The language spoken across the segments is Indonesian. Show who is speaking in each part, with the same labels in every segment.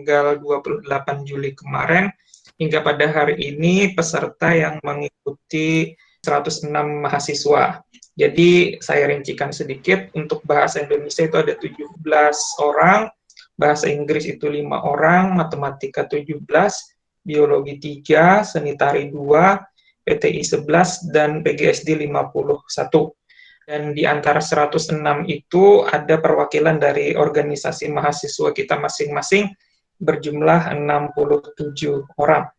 Speaker 1: tanggal 28 Juli kemarin, hingga pada hari ini peserta yang mengikuti 106 mahasiswa. Jadi saya rincikan sedikit, untuk bahasa Indonesia itu ada 17 orang, bahasa Inggris itu 5 orang, matematika 17, biologi 3, seni tari 2, PTI 11, dan PGSD 51. Dan di antara 106 itu ada perwakilan dari organisasi mahasiswa kita masing-masing berjumlah 67 orang.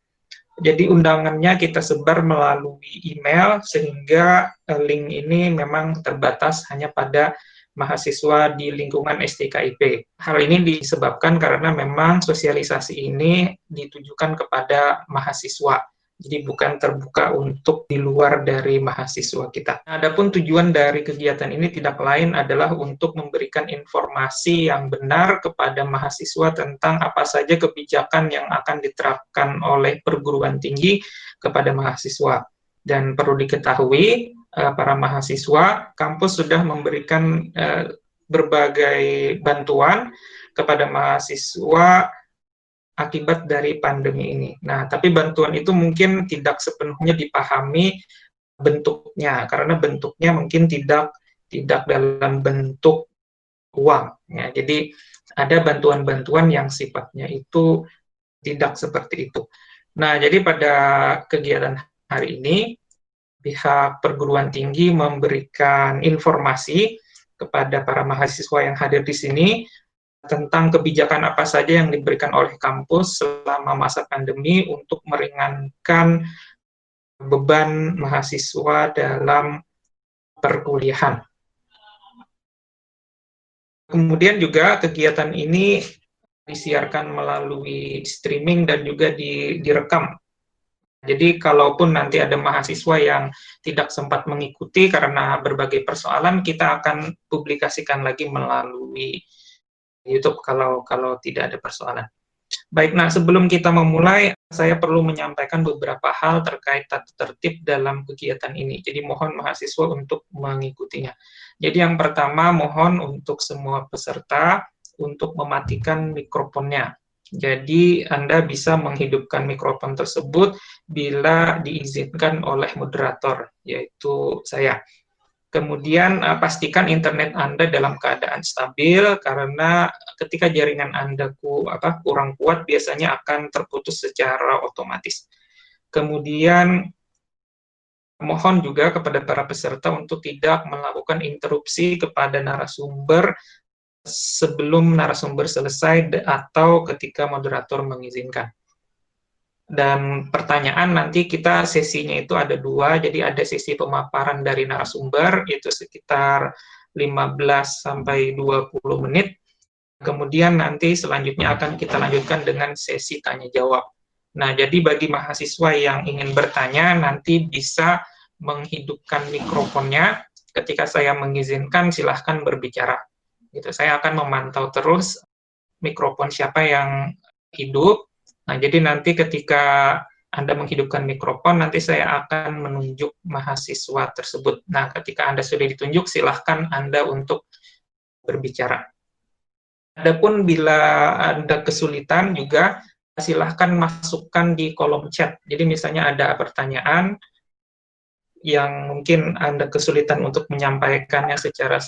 Speaker 1: Jadi undangannya kita sebar melalui email, sehingga link ini memang terbatas hanya pada mahasiswa di lingkungan STKIP. Hal ini disebabkan karena memang sosialisasi ini ditujukan kepada mahasiswa, jadi bukan terbuka untuk di luar dari mahasiswa kita. Adapun tujuan dari kegiatan ini tidak lain adalah untuk memberikan informasi yang benar kepada mahasiswa tentang apa saja kebijakan yang akan diterapkan oleh perguruan tinggi kepada mahasiswa. Dan perlu diketahui, para mahasiswa, kampus sudah memberikan berbagai bantuan kepada mahasiswa akibat dari pandemi ini. Nah, tapi bantuan itu mungkin tidak sepenuhnya dipahami bentuknya, karena bentuknya mungkin tidak dalam bentuk uang. Ya. Jadi ada bantuan-bantuan yang sifatnya itu tidak seperti itu. Nah, jadi pada kegiatan hari ini, pihak perguruan tinggi memberikan informasi kepada para mahasiswa yang hadir di sini tentang kebijakan apa saja yang diberikan oleh kampus selama masa pandemi untuk meringankan beban mahasiswa dalam perkuliahan. Kemudian juga kegiatan ini disiarkan melalui streaming dan juga direkam. Jadi kalaupun nanti ada mahasiswa yang tidak sempat mengikuti karena berbagai persoalan, kita akan publikasikan lagi melalui YouTube kalau tidak ada persoalan. Baik, nah sebelum kita memulai, saya perlu menyampaikan beberapa hal terkait tata tertib dalam kegiatan ini. Jadi mohon mahasiswa untuk mengikutinya. Jadi yang pertama, mohon untuk semua peserta untuk mematikan mikrofonnya. Jadi Anda bisa menghidupkan mikrofon tersebut bila diizinkan oleh moderator, yaitu saya. Kemudian pastikan internet Anda dalam keadaan stabil, karena ketika jaringan Anda kurang kuat, biasanya akan terputus secara otomatis. Kemudian mohon juga kepada para peserta untuk tidak melakukan interupsi kepada narasumber sebelum narasumber selesai atau ketika moderator mengizinkan. Dan pertanyaan nanti kita sesinya itu ada 2, jadi ada sesi pemaparan dari narasumber, itu sekitar 15-20 menit. Kemudian nanti selanjutnya akan kita lanjutkan dengan sesi tanya-jawab. Nah, jadi bagi mahasiswa yang ingin bertanya, nanti bisa menghidupkan mikrofonnya. Ketika saya mengizinkan, silahkan berbicara. Gitu. Saya akan memantau terus mikrofon siapa yang hidup. Nah, jadi nanti ketika Anda menghidupkan mikrofon, nanti saya akan menunjuk mahasiswa tersebut. Nah, ketika Anda sudah ditunjuk, silahkan Anda untuk berbicara. Adapun bila Anda kesulitan juga, silahkan masukkan di kolom chat. Jadi misalnya ada pertanyaan yang mungkin Anda kesulitan untuk menyampaikannya secara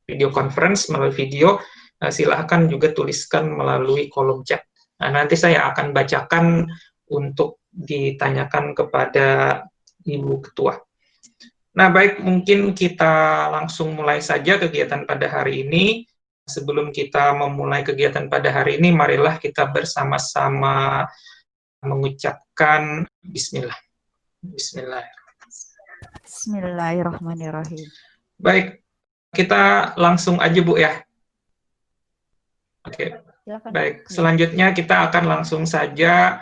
Speaker 1: video conference, melalui video, silahkan juga tuliskan melalui kolom chat. Nah, nanti saya akan bacakan untuk ditanyakan kepada Ibu Ketua. Nah, baik, mungkin kita langsung mulai saja kegiatan pada hari ini. Sebelum kita memulai kegiatan pada hari ini, marilah kita bersama-sama mengucapkan Bismillah.
Speaker 2: Bismillahirrahmanirrahim.
Speaker 1: Baik, kita langsung aja, Bu, ya. Oke. Baik, selanjutnya kita akan langsung saja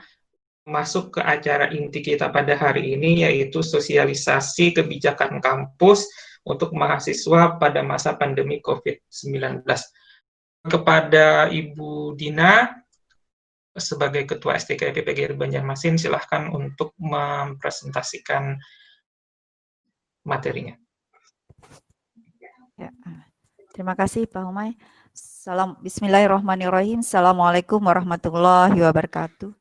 Speaker 1: masuk ke acara inti kita pada hari ini, yaitu sosialisasi kebijakan kampus untuk mahasiswa pada masa pandemi COVID-19. Kepada Ibu Dina, sebagai Ketua STKIP PGRI Banjarmasin, silahkan untuk mempresentasikan materinya.
Speaker 2: Ya. Terima kasih Pak Humay. Bismillahirrahmanirrahim. Assalamualaikum warahmatullahi wabarakatuh.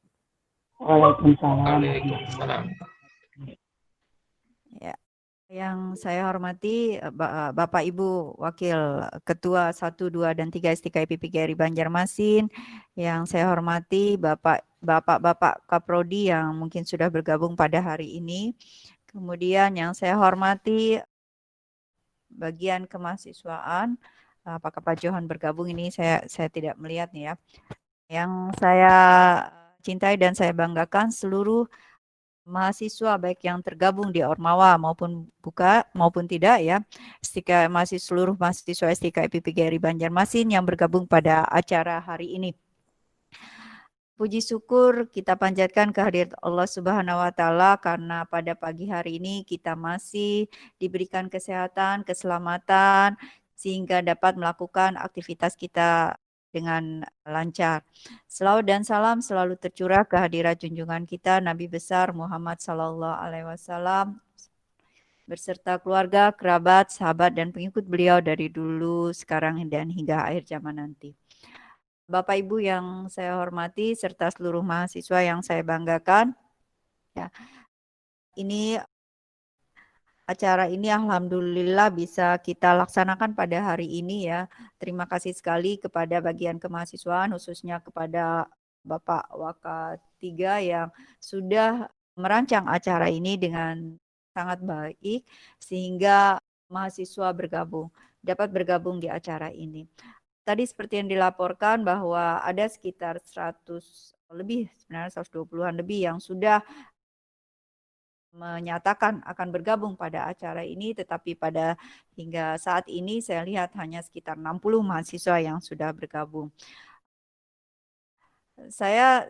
Speaker 1: Waalaikumsalam.
Speaker 2: Ya, yang saya hormati Bapak Ibu Wakil Ketua 1, 2, dan 3 STKIP PGRI Banjarmasin. Yang saya hormati Bapak Kaprodi yang mungkin sudah bergabung pada hari ini. Kemudian yang saya hormati bagian kemahasiswaan. Apakah Pak Johan bergabung ini? Saya tidak melihat nih ya. Yang saya cintai dan saya banggakan seluruh mahasiswa baik yang tergabung di Ormawa maupun tidak ya, seluruh mahasiswa STKIP PGRI Banjarmasin yang bergabung pada acara hari ini. Puji syukur kita panjatkan kehadirat Allah Subhanahu wa Ta'ala karena pada pagi hari ini kita masih diberikan kesehatan, keselamatan, sehingga dapat melakukan aktivitas kita dengan lancar. Selawat dan salam selalu tercurah kehadirat junjungan kita Nabi besar Muhammad Sallallahu Alaihi Wasallam berserta keluarga, kerabat, sahabat, dan pengikut beliau dari dulu, sekarang, dan hingga akhir zaman nanti. Bapak Ibu yang saya hormati serta seluruh mahasiswa yang saya banggakan, ya, acara ini alhamdulillah bisa kita laksanakan pada hari ini ya. Terima kasih sekali kepada bagian kemahasiswaan, khususnya kepada Bapak Waka 3 yang sudah merancang acara ini dengan sangat baik sehingga mahasiswa dapat bergabung di acara ini. Tadi seperti yang dilaporkan bahwa ada sekitar 100 lebih, sebenarnya 120-an lebih yang sudah menyatakan akan bergabung pada acara ini, tetapi pada hingga saat ini saya lihat hanya sekitar 60 mahasiswa yang sudah bergabung. Saya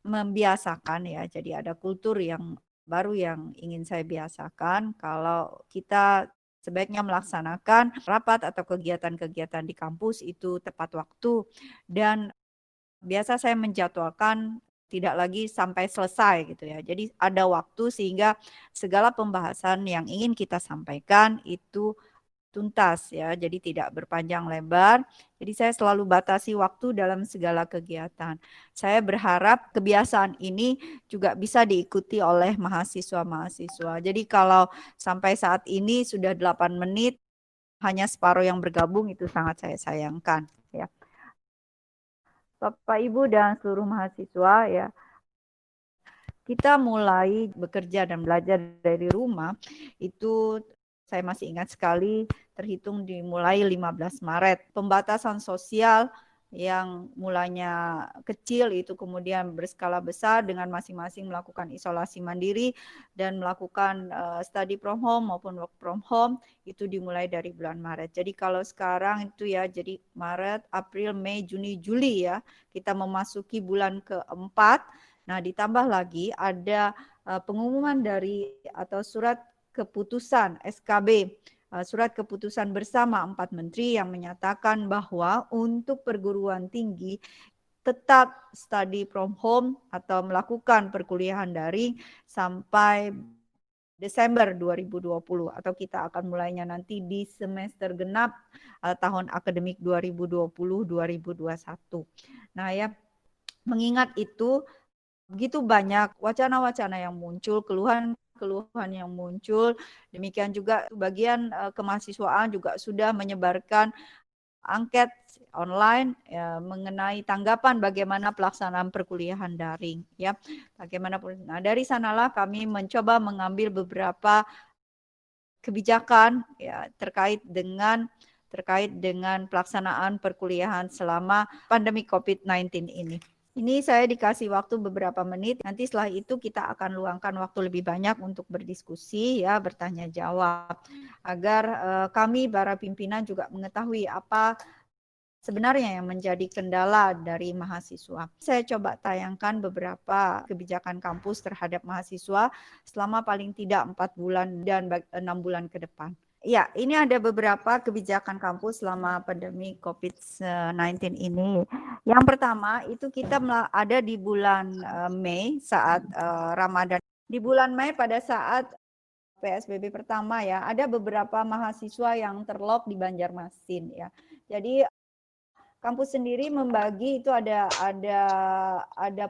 Speaker 2: membiasakan ya, jadi ada kultur yang baru yang ingin saya biasakan kalau kita sebaiknya melaksanakan rapat atau kegiatan-kegiatan di kampus itu tepat waktu dan biasa saya menjadwalkan tidak lagi sampai selesai gitu ya. Jadi ada waktu sehingga segala pembahasan yang ingin kita sampaikan itu tuntas ya. Jadi tidak berpanjang lebar. Jadi saya selalu batasi waktu dalam segala kegiatan. Saya berharap kebiasaan ini juga bisa diikuti oleh mahasiswa-mahasiswa. Jadi kalau sampai saat ini sudah 8 menit hanya separuh yang bergabung itu sangat saya sayangkan ya. Bapak, Ibu, dan seluruh mahasiswa ya, kita mulai bekerja dan belajar dari rumah itu saya masih ingat sekali terhitung dimulai 15 Maret. Pembatasan sosial yang mulanya kecil itu kemudian berskala besar dengan masing-masing melakukan isolasi mandiri dan melakukan study from home maupun work from home itu dimulai dari bulan Maret. Jadi kalau sekarang itu ya jadi Maret, April, Mei, Juni, Juli ya kita memasuki bulan keempat. Nah ditambah lagi ada pengumuman dari atau surat keputusan SKB surat keputusan bersama 4 menteri yang menyatakan bahwa untuk perguruan tinggi tetap study from home atau melakukan perkuliahan daring sampai Desember 2020 atau kita akan mulainya nanti di semester genap tahun akademik 2020-2021. Nah ya, mengingat itu begitu banyak wacana-wacana yang muncul, keluhan yang muncul. Demikian juga bagian kemahasiswaan juga sudah menyebarkan angket online ya, mengenai tanggapan bagaimana pelaksanaan perkuliahan daring ya. Bagaimanapun. Nah, dari sanalah kami mencoba mengambil beberapa kebijakan ya terkait dengan pelaksanaan perkuliahan selama pandemi COVID-19 ini. Ini saya dikasih waktu beberapa menit. Nanti setelah itu kita akan luangkan waktu lebih banyak untuk berdiskusi ya, bertanya jawab agar kami para pimpinan juga mengetahui apa sebenarnya yang menjadi kendala dari mahasiswa. Saya coba tayangkan beberapa kebijakan kampus terhadap mahasiswa selama paling tidak 4 bulan dan 6 bulan ke depan. Ya, ini ada beberapa kebijakan kampus selama pandemi COVID-19 ini. Yang pertama, itu kita ada di bulan Mei saat Ramadan. Di bulan Mei pada saat PSBB pertama ya, ada beberapa mahasiswa yang terlock di Banjarmasin ya. Jadi kampus sendiri membagi itu ada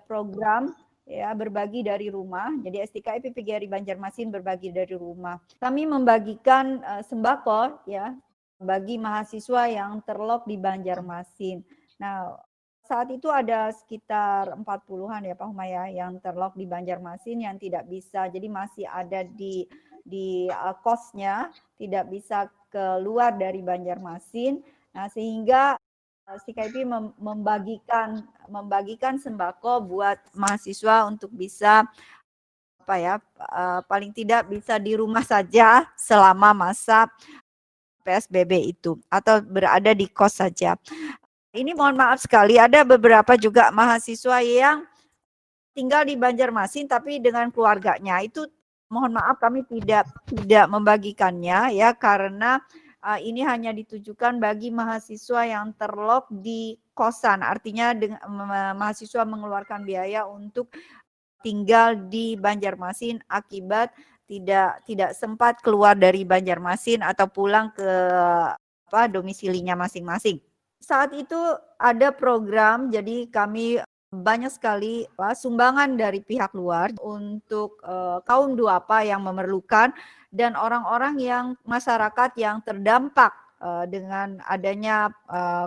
Speaker 2: program ya berbagi dari rumah. Jadi STKI PPGRI Banjarmasin berbagi dari rumah. Kami membagikan sembako ya bagi mahasiswa yang terlok di Banjarmasin. Nah, saat itu ada sekitar 40-an ya Pak Humaya yang terlok di Banjarmasin yang tidak bisa, jadi masih ada di kosnya, tidak bisa keluar dari Banjarmasin. Nah, sehingga STKIP membagikan sembako buat mahasiswa untuk bisa apa ya, paling tidak bisa di rumah saja selama masa PSBB itu atau berada di kos saja. Ini mohon maaf sekali, ada beberapa juga mahasiswa yang tinggal di Banjarmasin tapi dengan keluarganya. Itu mohon maaf kami tidak membagikannya ya karena ini hanya ditujukan bagi mahasiswa yang terlok di kosan. Artinya mahasiswa mengeluarkan biaya untuk tinggal di Banjarmasin akibat tidak sempat keluar dari Banjarmasin atau pulang ke domisilinya masing-masing. Saat itu ada program, jadi kami banyak sekali sumbangan dari pihak luar untuk kaum duafa yang memerlukan dan orang-orang yang masyarakat yang terdampak dengan adanya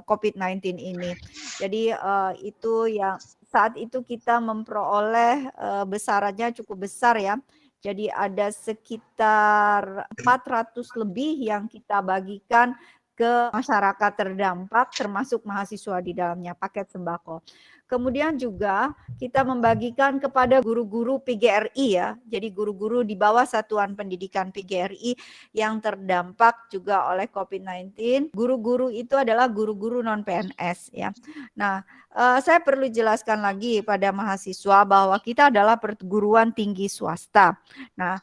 Speaker 2: COVID-19 ini. Jadi itu yang saat itu kita memperoleh besarannya cukup besar ya. Jadi ada sekitar 400 lebih yang kita bagikan ke masyarakat terdampak termasuk mahasiswa di dalamnya paket sembako. Kemudian juga kita membagikan kepada guru-guru PGRI ya. Jadi guru-guru di bawah satuan pendidikan PGRI yang terdampak juga oleh COVID-19. Guru-guru itu adalah guru-guru non-PNS ya. Nah, saya perlu jelaskan lagi pada mahasiswa bahwa kita adalah perguruan tinggi swasta. Nah,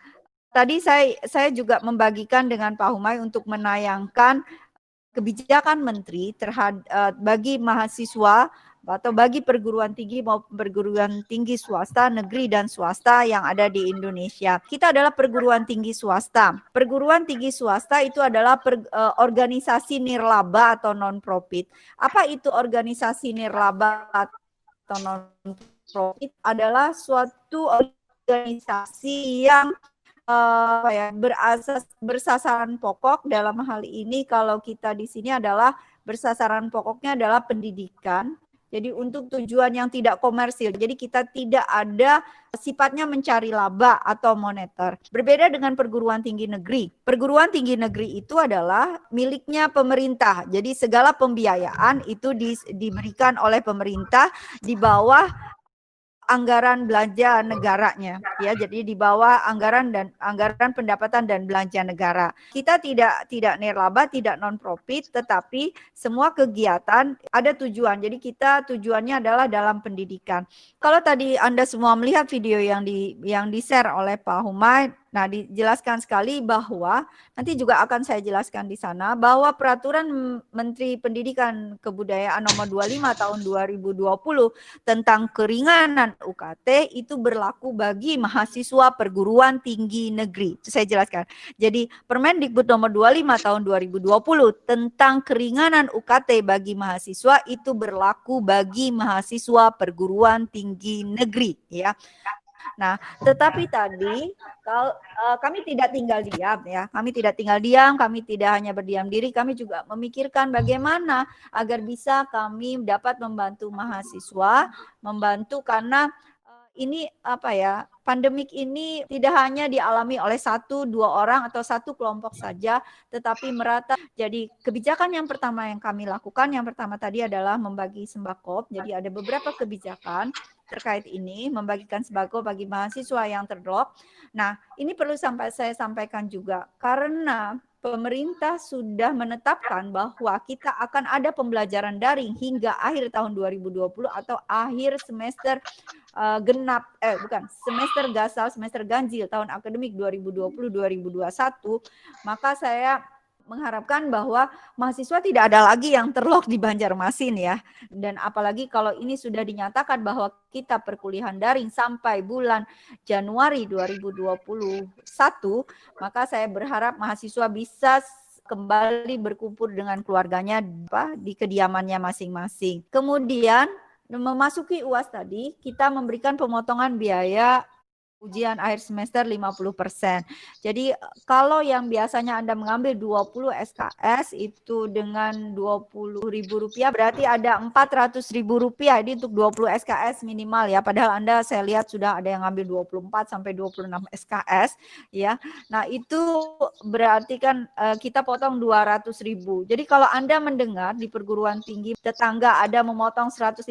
Speaker 2: tadi saya juga membagikan dengan Pak Humay untuk menayangkan kebijakan menteri bagi mahasiswa atau bagi perguruan tinggi maupun perguruan tinggi swasta, negeri dan swasta yang ada di Indonesia. Kita adalah perguruan tinggi swasta. Perguruan tinggi swasta itu adalah organisasi nirlaba atau non-profit. Apa itu organisasi nirlaba atau non-profit? Adalah suatu organisasi yang bersasaran pokok dalam hal ini kalau kita di sini adalah bersasaran pokoknya adalah pendidikan. Jadi untuk tujuan yang tidak komersil. Jadi kita tidak ada sifatnya mencari laba atau moneter. Berbeda dengan perguruan tinggi negeri. Perguruan tinggi negeri itu adalah miliknya pemerintah. Jadi segala pembiayaan itu diberikan oleh pemerintah di bawah anggaran belanja negaranya ya, jadi di bawah anggaran pendapatan dan belanja negara. Kita tidak nirlaba, tidak non profit, tetapi semua kegiatan ada tujuan. Jadi kita tujuannya adalah dalam pendidikan. Kalau tadi Anda semua melihat video yang di-share oleh Pak Humay, nah dijelaskan sekali bahwa nanti juga akan saya jelaskan di sana bahwa peraturan Menteri Pendidikan Kebudayaan nomor 25 tahun 2020 tentang keringanan UKT itu berlaku bagi mahasiswa perguruan tinggi negeri. Itu saya jelaskan. Jadi Permendikbud nomor 25 tahun 2020 tentang keringanan UKT bagi mahasiswa itu berlaku bagi mahasiswa perguruan tinggi negeri ya. Nah, tetapi tadi kami tidak tinggal diam ya. Kami tidak tinggal diam, kami tidak hanya berdiam diri, kami juga memikirkan bagaimana agar bisa kami dapat membantu mahasiswa, membantu karena ini pandemik ini tidak hanya dialami oleh 1-2 orang atau satu kelompok saja, tetapi merata. Jadi kebijakan yang pertama yang kami lakukan, yang pertama tadi adalah membagi sembako. Jadi ada beberapa kebijakan terkait ini, membagikan sembako bagi mahasiswa yang terdrop. Nah, ini perlu saya sampaikan juga, karena pemerintah sudah menetapkan bahwa kita akan ada pembelajaran daring hingga akhir tahun 2020 atau akhir semester semester gasal, semester ganjil tahun akademik 2020-2021, maka saya mengharapkan bahwa mahasiswa tidak ada lagi yang terlok di Banjarmasin ya. Dan apalagi kalau ini sudah dinyatakan bahwa kita perkuliahan daring sampai bulan Januari 2021, maka saya berharap mahasiswa bisa kembali berkumpul dengan keluarganya di kediamannya masing-masing. Kemudian memasuki UAS tadi, kita memberikan pemotongan biaya ujian akhir semester 50%. Jadi kalau yang biasanya Anda mengambil 20 SKS itu dengan Rp20.000 berarti ada Rp400.000 ini untuk 20 SKS minimal ya. Padahal Anda saya lihat sudah ada yang ngambil 24 sampai 26 SKS ya. Nah, itu berarti kan kita potong 200.000. Jadi kalau Anda mendengar di perguruan tinggi tetangga ada memotong 150.000,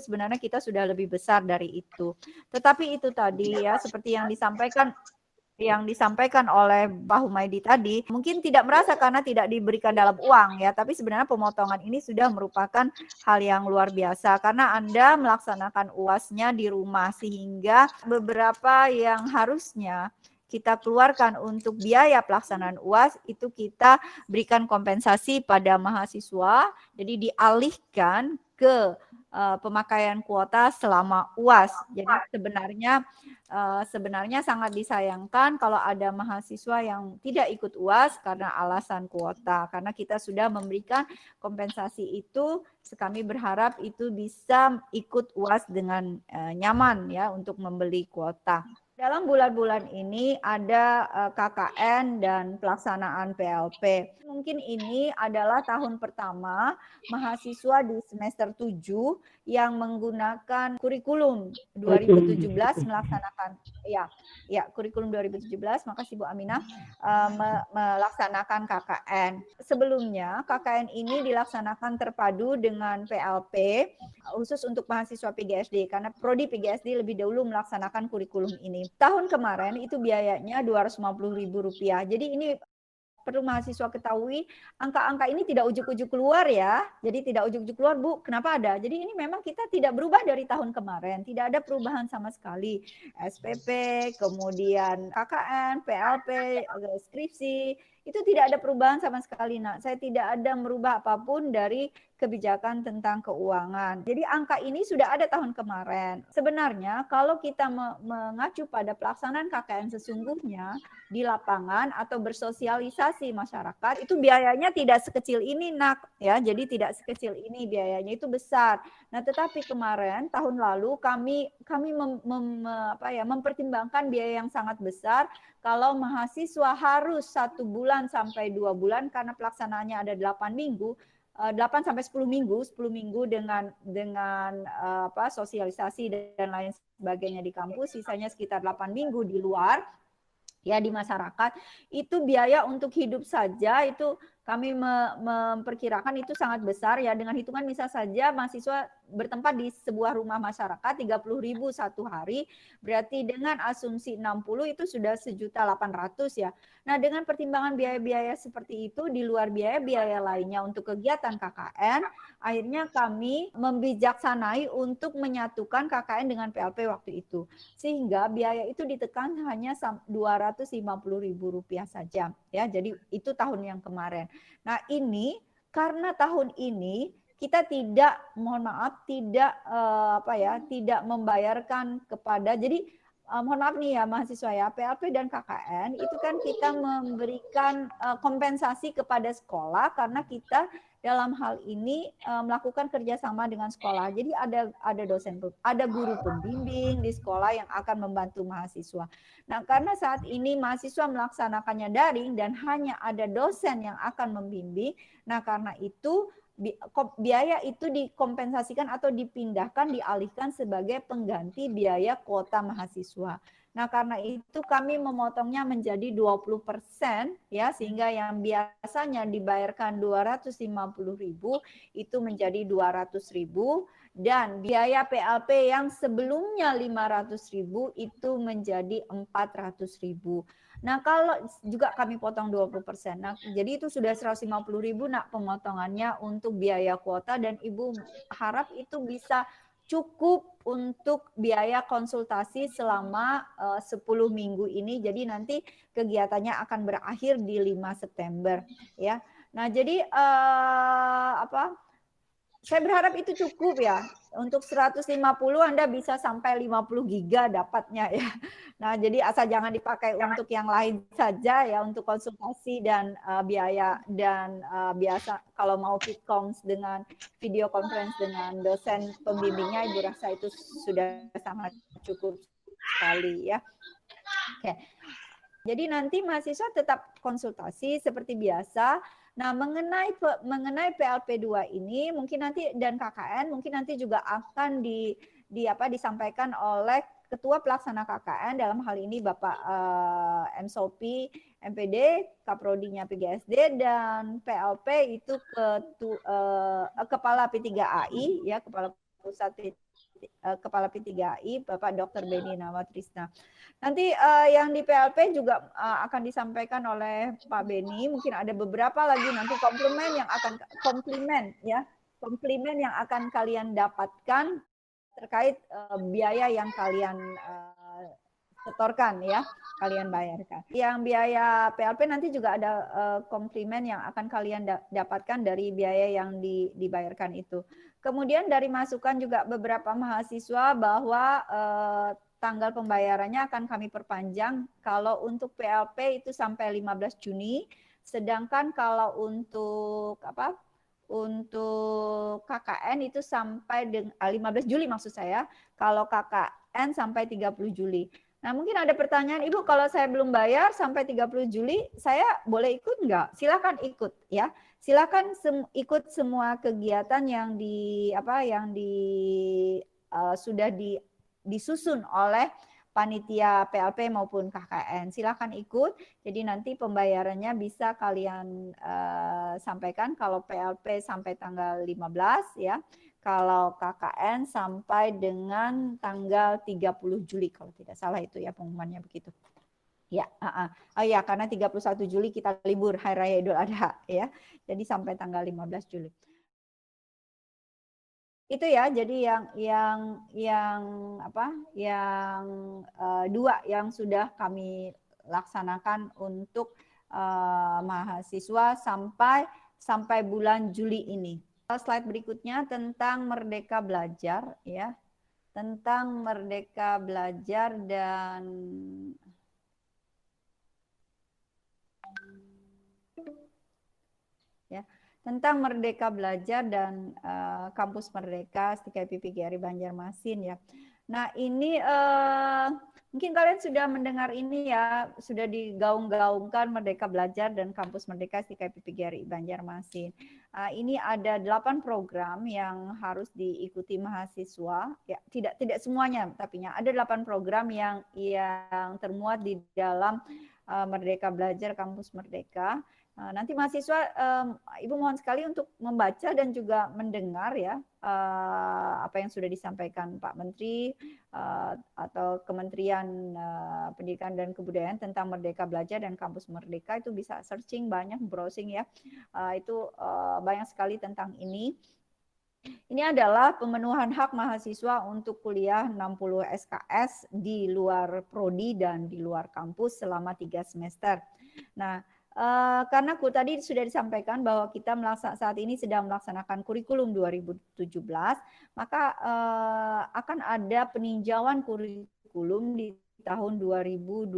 Speaker 2: sebenarnya kita sudah lebih besar dari itu. Tetapi itu tadi ya, seperti yang disampaikan oleh Pak Humaydi tadi, mungkin tidak merasa karena tidak diberikan dalam uang ya, tapi sebenarnya pemotongan ini sudah merupakan hal yang luar biasa karena Anda melaksanakan UASnya di rumah, sehingga beberapa yang harusnya kita keluarkan untuk biaya pelaksanaan UAS itu kita berikan kompensasi pada mahasiswa, jadi dialihkan ke pemakaian kuota selama UAS. Jadi sebenarnya sangat disayangkan kalau ada mahasiswa yang tidak ikut UAS karena alasan kuota. Karena kita sudah memberikan kompensasi itu, kami berharap itu bisa ikut UAS dengan nyaman ya untuk membeli kuota. Dalam bulan-bulan ini ada KKN dan pelaksanaan PLP. Mungkin ini adalah tahun pertama mahasiswa di semester 7 yang menggunakan kurikulum 2017 melaksanakan kurikulum 2017, makasih Bu Aminah, melaksanakan KKN. Sebelumnya KKN ini dilaksanakan terpadu dengan PLP khusus untuk mahasiswa PGSD karena prodi PGSD lebih dahulu melaksanakan kurikulum ini. Tahun kemarin itu biayanya Rp250.000. Jadi ini perlu mahasiswa ketahui, angka-angka ini tidak ujuk-ujuk keluar ya. Jadi tidak ujuk-ujuk keluar, Bu. Kenapa ada? Jadi ini memang kita tidak berubah dari tahun kemarin. Tidak ada perubahan sama sekali. SPP, kemudian KKN, PLP, skripsi, itu tidak ada perubahan sama sekali. Nah, saya tidak ada merubah apapun dari kebijakan tentang keuangan. Jadi angka ini sudah ada tahun kemarin. Sebenarnya kalau kita mengacu pada pelaksanaan KKN sesungguhnya di lapangan atau bersosialisasi masyarakat, itu biayanya tidak sekecil ini, Nak, ya. Jadi tidak sekecil ini, biayanya itu besar. Nah, tetapi kemarin tahun lalu kami mempertimbangkan biaya yang sangat besar kalau mahasiswa harus 1 bulan sampai 2 bulan karena pelaksanaannya ada 8 minggu. 8 sampai 10 minggu dengan sosialisasi dan lain sebagainya di kampus, sisanya sekitar 8 minggu di luar ya di masyarakat. Itu biaya untuk hidup saja itu kami memperkirakan itu sangat besar ya, dengan hitungan misal saja mahasiswa bertempat di sebuah rumah masyarakat 30.000 satu hari, berarti dengan asumsi 60 itu sudah 1.800.000 ya. Nah, dengan pertimbangan biaya-biaya seperti itu di luar biaya-biaya lainnya untuk kegiatan KKN, akhirnya kami membijaksanai untuk menyatukan KKN dengan PLP waktu itu. Sehingga biaya itu ditekan hanya Rp250.000 saja ya. Jadi itu tahun yang kemarin. Nah, ini karena tahun ini kita tidak, mohon maaf, tidak membayarkan kepada, jadi mohon maaf nih ya mahasiswa ya, PLP dan KKN itu kan kita memberikan kompensasi kepada sekolah karena kita dalam hal ini melakukan kerjasama dengan sekolah. Jadi ada dosen, ada guru pembimbing di sekolah yang akan membantu mahasiswa. Nah, karena saat ini mahasiswa melaksanakannya daring dan hanya ada dosen yang akan membimbing, nah karena itu biaya itu dikompensasikan atau dipindahkan, dialihkan sebagai pengganti biaya kuota mahasiswa. Nah, karena itu kami memotongnya menjadi 20% ya, sehingga yang biasanya dibayarkan 250.000 itu menjadi 200.000 dan biaya PLP yang sebelumnya 500.000 itu menjadi 400.000. Nah, kalau juga kami potong 20%. Nah, jadi itu sudah 150.000 nak pemotongannya untuk biaya kuota, dan Ibu harap itu bisa cukup untuk biaya konsultasi selama 10 minggu ini. Jadi nanti kegiatannya akan berakhir di 5 September ya. Nah, jadi saya berharap itu cukup ya. Untuk 150 Anda bisa sampai 50 giga dapatnya ya. Nah, jadi asal jangan dipakai untuk yang lain saja ya, untuk konsultasi dan biaya dan biasa kalau mau Fitcoms dengan video conference dengan dosen pembimbingnya, Ibu rasa itu sudah sangat cukup sekali ya. Oke. Jadi nanti mahasiswa tetap konsultasi seperti biasa. Nah, mengenai PLP2 ini mungkin nanti dan KKN mungkin nanti juga akan disampaikan oleh Ketua Pelaksana KKN, dalam hal ini Bapak M. Sopi, MPD, Kaprodinya PGSD, dan PLP itu Kepala P3AI ya, Kepala P3AI Bapak Dr. Beni Nawatrisna. Nanti yang di PLP juga akan disampaikan oleh Pak Beni. Mungkin ada beberapa lagi nanti komplimen yang akan kalian dapatkan terkait biaya yang kalian setorkan ya, kalian bayarkan. Yang biaya PLP nanti juga ada komplimen yang akan kalian dapatkan dari biaya yang dibayarkan itu. Kemudian dari masukan juga beberapa mahasiswa bahwa tanggal pembayarannya akan kami perpanjang. Kalau untuk PLP itu sampai 15 Juni, sedangkan kalau untuk untuk KKN itu sampai 15 Juli maksud saya. Kalau KKN sampai 30 Juli. Nah, mungkin ada pertanyaan, Ibu, kalau saya belum bayar sampai 30 Juli, saya boleh ikut nggak? Silakan ikut ya. Silakan ikut semua kegiatan yang sudah disusun oleh panitia PLP maupun KKN. Silakan ikut. Jadi nanti pembayarannya bisa kalian sampaikan kalau PLP sampai tanggal 15 ya. Kalau KKN sampai dengan tanggal 30 Juli kalau tidak salah itu ya pengumumannya begitu. Ya, oh ya, karena 31 Juli kita libur Hari Raya Idul Adha ya. Jadi sampai tanggal 15 Juli. Itu ya, jadi yang dua yang sudah kami laksanakan untuk mahasiswa sampai bulan Juli ini. Slide berikutnya tentang Merdeka Belajar ya. Tentang Merdeka Belajar dan ya, tentang Merdeka Belajar dan Kampus Merdeka STIKA PPGRI Banjarmasin ya. Nah, ini mungkin kalian sudah mendengar ini ya, sudah digaung-gaungkan Merdeka Belajar dan Kampus Merdeka STIKA PPGRI Banjarmasin. Ini ada 8 program yang harus diikuti mahasiswa, ya tidak semuanya, tapi ada 8 program yang termuat di dalam Merdeka Belajar Kampus Merdeka. Nanti mahasiswa, Ibu mohon sekali untuk membaca dan juga mendengar ya apa yang sudah disampaikan Pak Menteri atau Kementerian Pendidikan dan Kebudayaan tentang Merdeka Belajar dan Kampus Merdeka. Itu bisa searching banyak, browsing ya. Itu banyak sekali tentang ini. Ini adalah pemenuhan hak mahasiswa untuk kuliah 60 SKS di luar prodi dan di luar kampus selama 3 semester. Nah, karena tadi sudah disampaikan bahwa kita saat ini sedang melaksanakan kurikulum 2017, maka akan ada peninjauan kurikulum di tahun 2020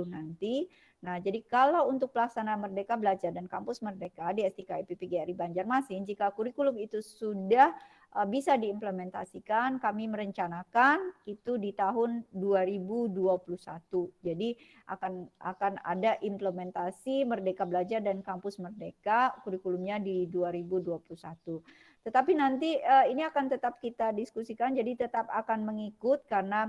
Speaker 2: nanti. Nah, jadi kalau untuk pelaksanaan Merdeka Belajar dan Kampus Merdeka di STIKA PPGRI Banjarmasin, jika kurikulum itu sudah bisa diimplementasikan, kami merencanakan itu di tahun 2021. Jadi akan ada implementasi Merdeka Belajar dan Kampus Merdeka kurikulumnya di 2021. Tetapi nanti ini akan tetap kita diskusikan, jadi tetap akan mengikut karena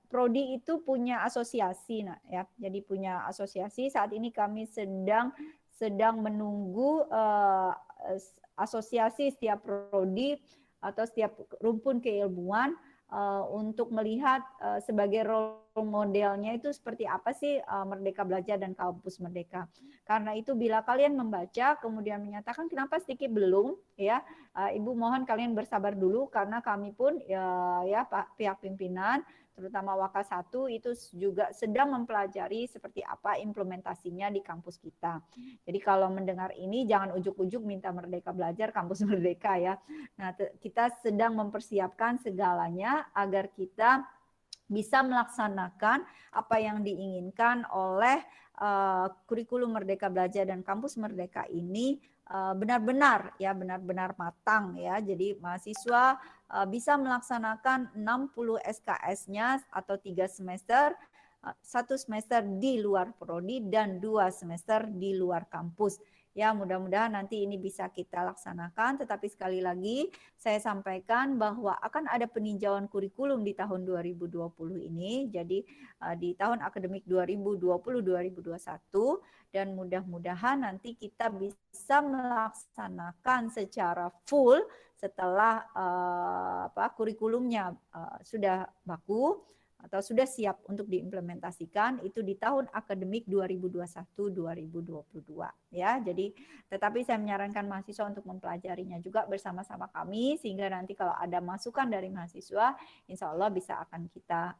Speaker 2: prodi itu punya asosiasi, nah ya. Jadi punya asosiasi. Saat ini kami sedang menunggu asosiasi setiap prodi atau setiap rumpun keilmuan untuk melihat sebagai role modelnya itu seperti apa sih Merdeka Belajar dan Kampus Merdeka. Karena itu bila kalian membaca kemudian menyatakan kenapa sedikit belum ya, Ibu mohon kalian bersabar dulu karena kami pun ya pihak pimpinan terutama Waka 1 itu juga sedang mempelajari seperti apa implementasinya di kampus kita. Jadi kalau mendengar ini jangan ujuk-ujuk minta Merdeka Belajar kampus Merdeka ya. Nah, kita sedang mempersiapkan segalanya agar kita bisa melaksanakan apa yang diinginkan oleh kurikulum Merdeka Belajar dan kampus Merdeka ini benar-benar matang ya. Jadi mahasiswa bisa melaksanakan 60 SKS-nya atau 3 semester, 1 semester di luar prodi dan 2 semester di luar kampus. Ya, mudah-mudahan nanti ini bisa kita laksanakan, tetapi sekali lagi saya sampaikan bahwa akan ada peninjauan kurikulum di tahun 2020 ini. Jadi di tahun akademik 2020-2021 dan mudah-mudahan nanti kita bisa melaksanakan secara full setelah kurikulumnya sudah baku atau sudah siap untuk diimplementasikan itu di tahun akademik 2021-2022 ya. Jadi tetapi saya menyarankan mahasiswa untuk mempelajarinya juga bersama-sama kami sehingga nanti kalau ada masukan dari mahasiswa insya Allah bisa akan kita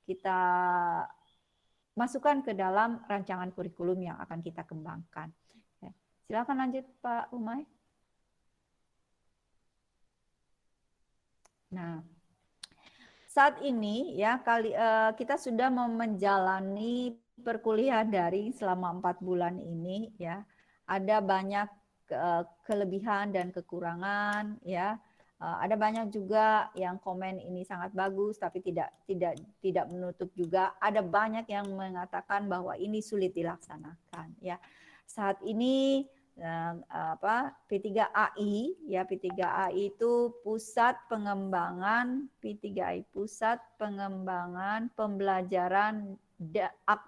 Speaker 2: kita masukkan ke dalam rancangan kurikulum yang akan kita kembangkan. Silakan lanjut Pak Umay. Nah, saat ini ya kita sudah menjalani perkuliahan daring selama 4 bulan ini ya. Ada banyak kelebihan dan kekurangan ya. Ada banyak juga yang komen ini sangat bagus tapi tidak menutup juga ada banyak yang mengatakan bahwa ini sulit dilaksanakan ya. Saat ini P3AI ya, P3AI itu pusat pengembangan pembelajaran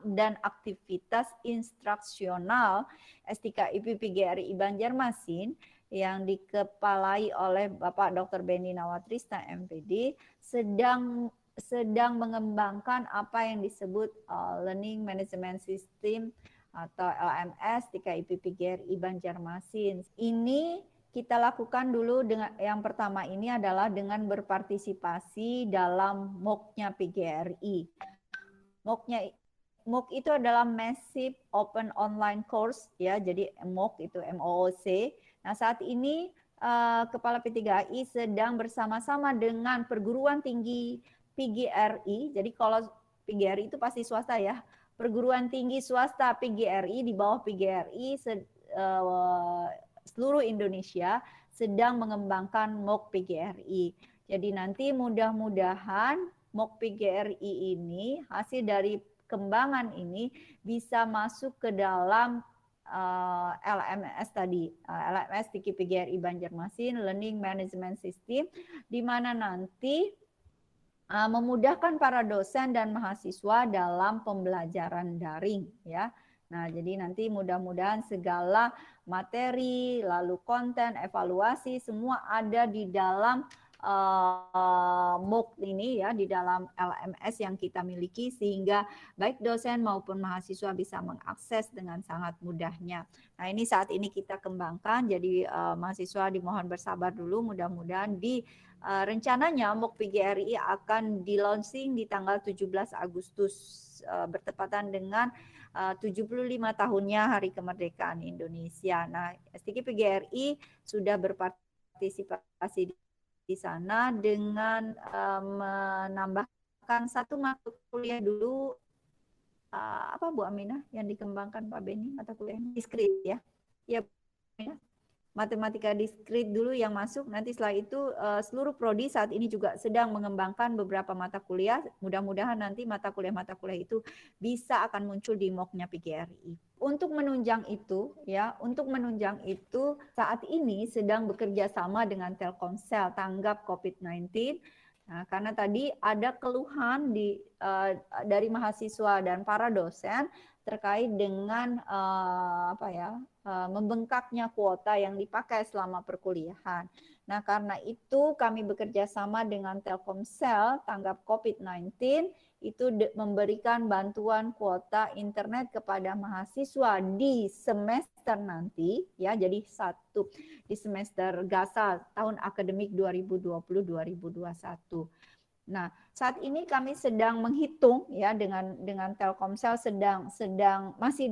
Speaker 2: dan aktivitas instruksional STKIP PGRI Banjarmasin yang dikepalai oleh Bapak Dr. Benny Nawatrisna MPD sedang mengembangkan apa yang disebut Learning Management System atau LMS di KIP PGRI Banjarmasin. Ini kita lakukan dulu dengan yang pertama ini adalah dengan berpartisipasi dalam MOOC-nya PGRI. MOOC itu adalah Massive Open Online Course ya, jadi MOOC itu MOOC. Nah, saat ini Kepala P3AI sedang bersama-sama dengan perguruan tinggi PGRI. Jadi kalau PGRI itu pasti swasta ya. Perguruan tinggi swasta PGRI di bawah PGRI seluruh Indonesia sedang mengembangkan MOOC PGRI. Jadi nanti mudah-mudahan MOOC PGRI ini hasil dari kembangan ini bisa masuk ke dalam LMS tadi, LMS di PGRI Banjarmasin Learning Management System, di mana nanti memudahkan para dosen dan mahasiswa dalam pembelajaran daring ya. Nah, jadi nanti mudah-mudahan segala materi, lalu konten, evaluasi semua ada di dalam MOOC ini ya, di dalam LMS yang kita miliki sehingga baik dosen maupun mahasiswa bisa mengakses dengan sangat mudahnya. Nah, ini saat ini kita kembangkan, jadi mahasiswa dimohon bersabar dulu, mudah-mudahan di rencananya MOOC PGRI akan di-launching di tanggal 17 Agustus bertepatan dengan 75 tahunnya Hari Kemerdekaan Indonesia. Nah, STK PGRI sudah berpartisipasi di sana dengan menambahkan satu mata kuliah dulu apa Bu Aminah yang dikembangkan Pak Beni, mata kuliah diskrit ya. Ya, Bu Aminah. Matematika diskrit dulu yang masuk, nanti setelah itu seluruh prodi saat ini juga sedang mengembangkan beberapa mata kuliah, mudah-mudahan nanti mata kuliah itu bisa akan muncul di MOOC-nya PGRI. Untuk menunjang itu saat ini sedang bekerja sama dengan Telkomsel tanggap COVID-19. Nah, karena tadi ada keluhan dari mahasiswa dan para dosen terkait dengan membengkaknya kuota yang dipakai selama perkuliahan. Nah, karena itu kami bekerja sama dengan Telkomsel tanggap COVID-19 itu memberikan bantuan kuota internet kepada mahasiswa di semester nanti ya. Jadi di semester GASA tahun akademik 2020-2021. Nah, saat ini kami sedang menghitung ya dengan Telkomsel masih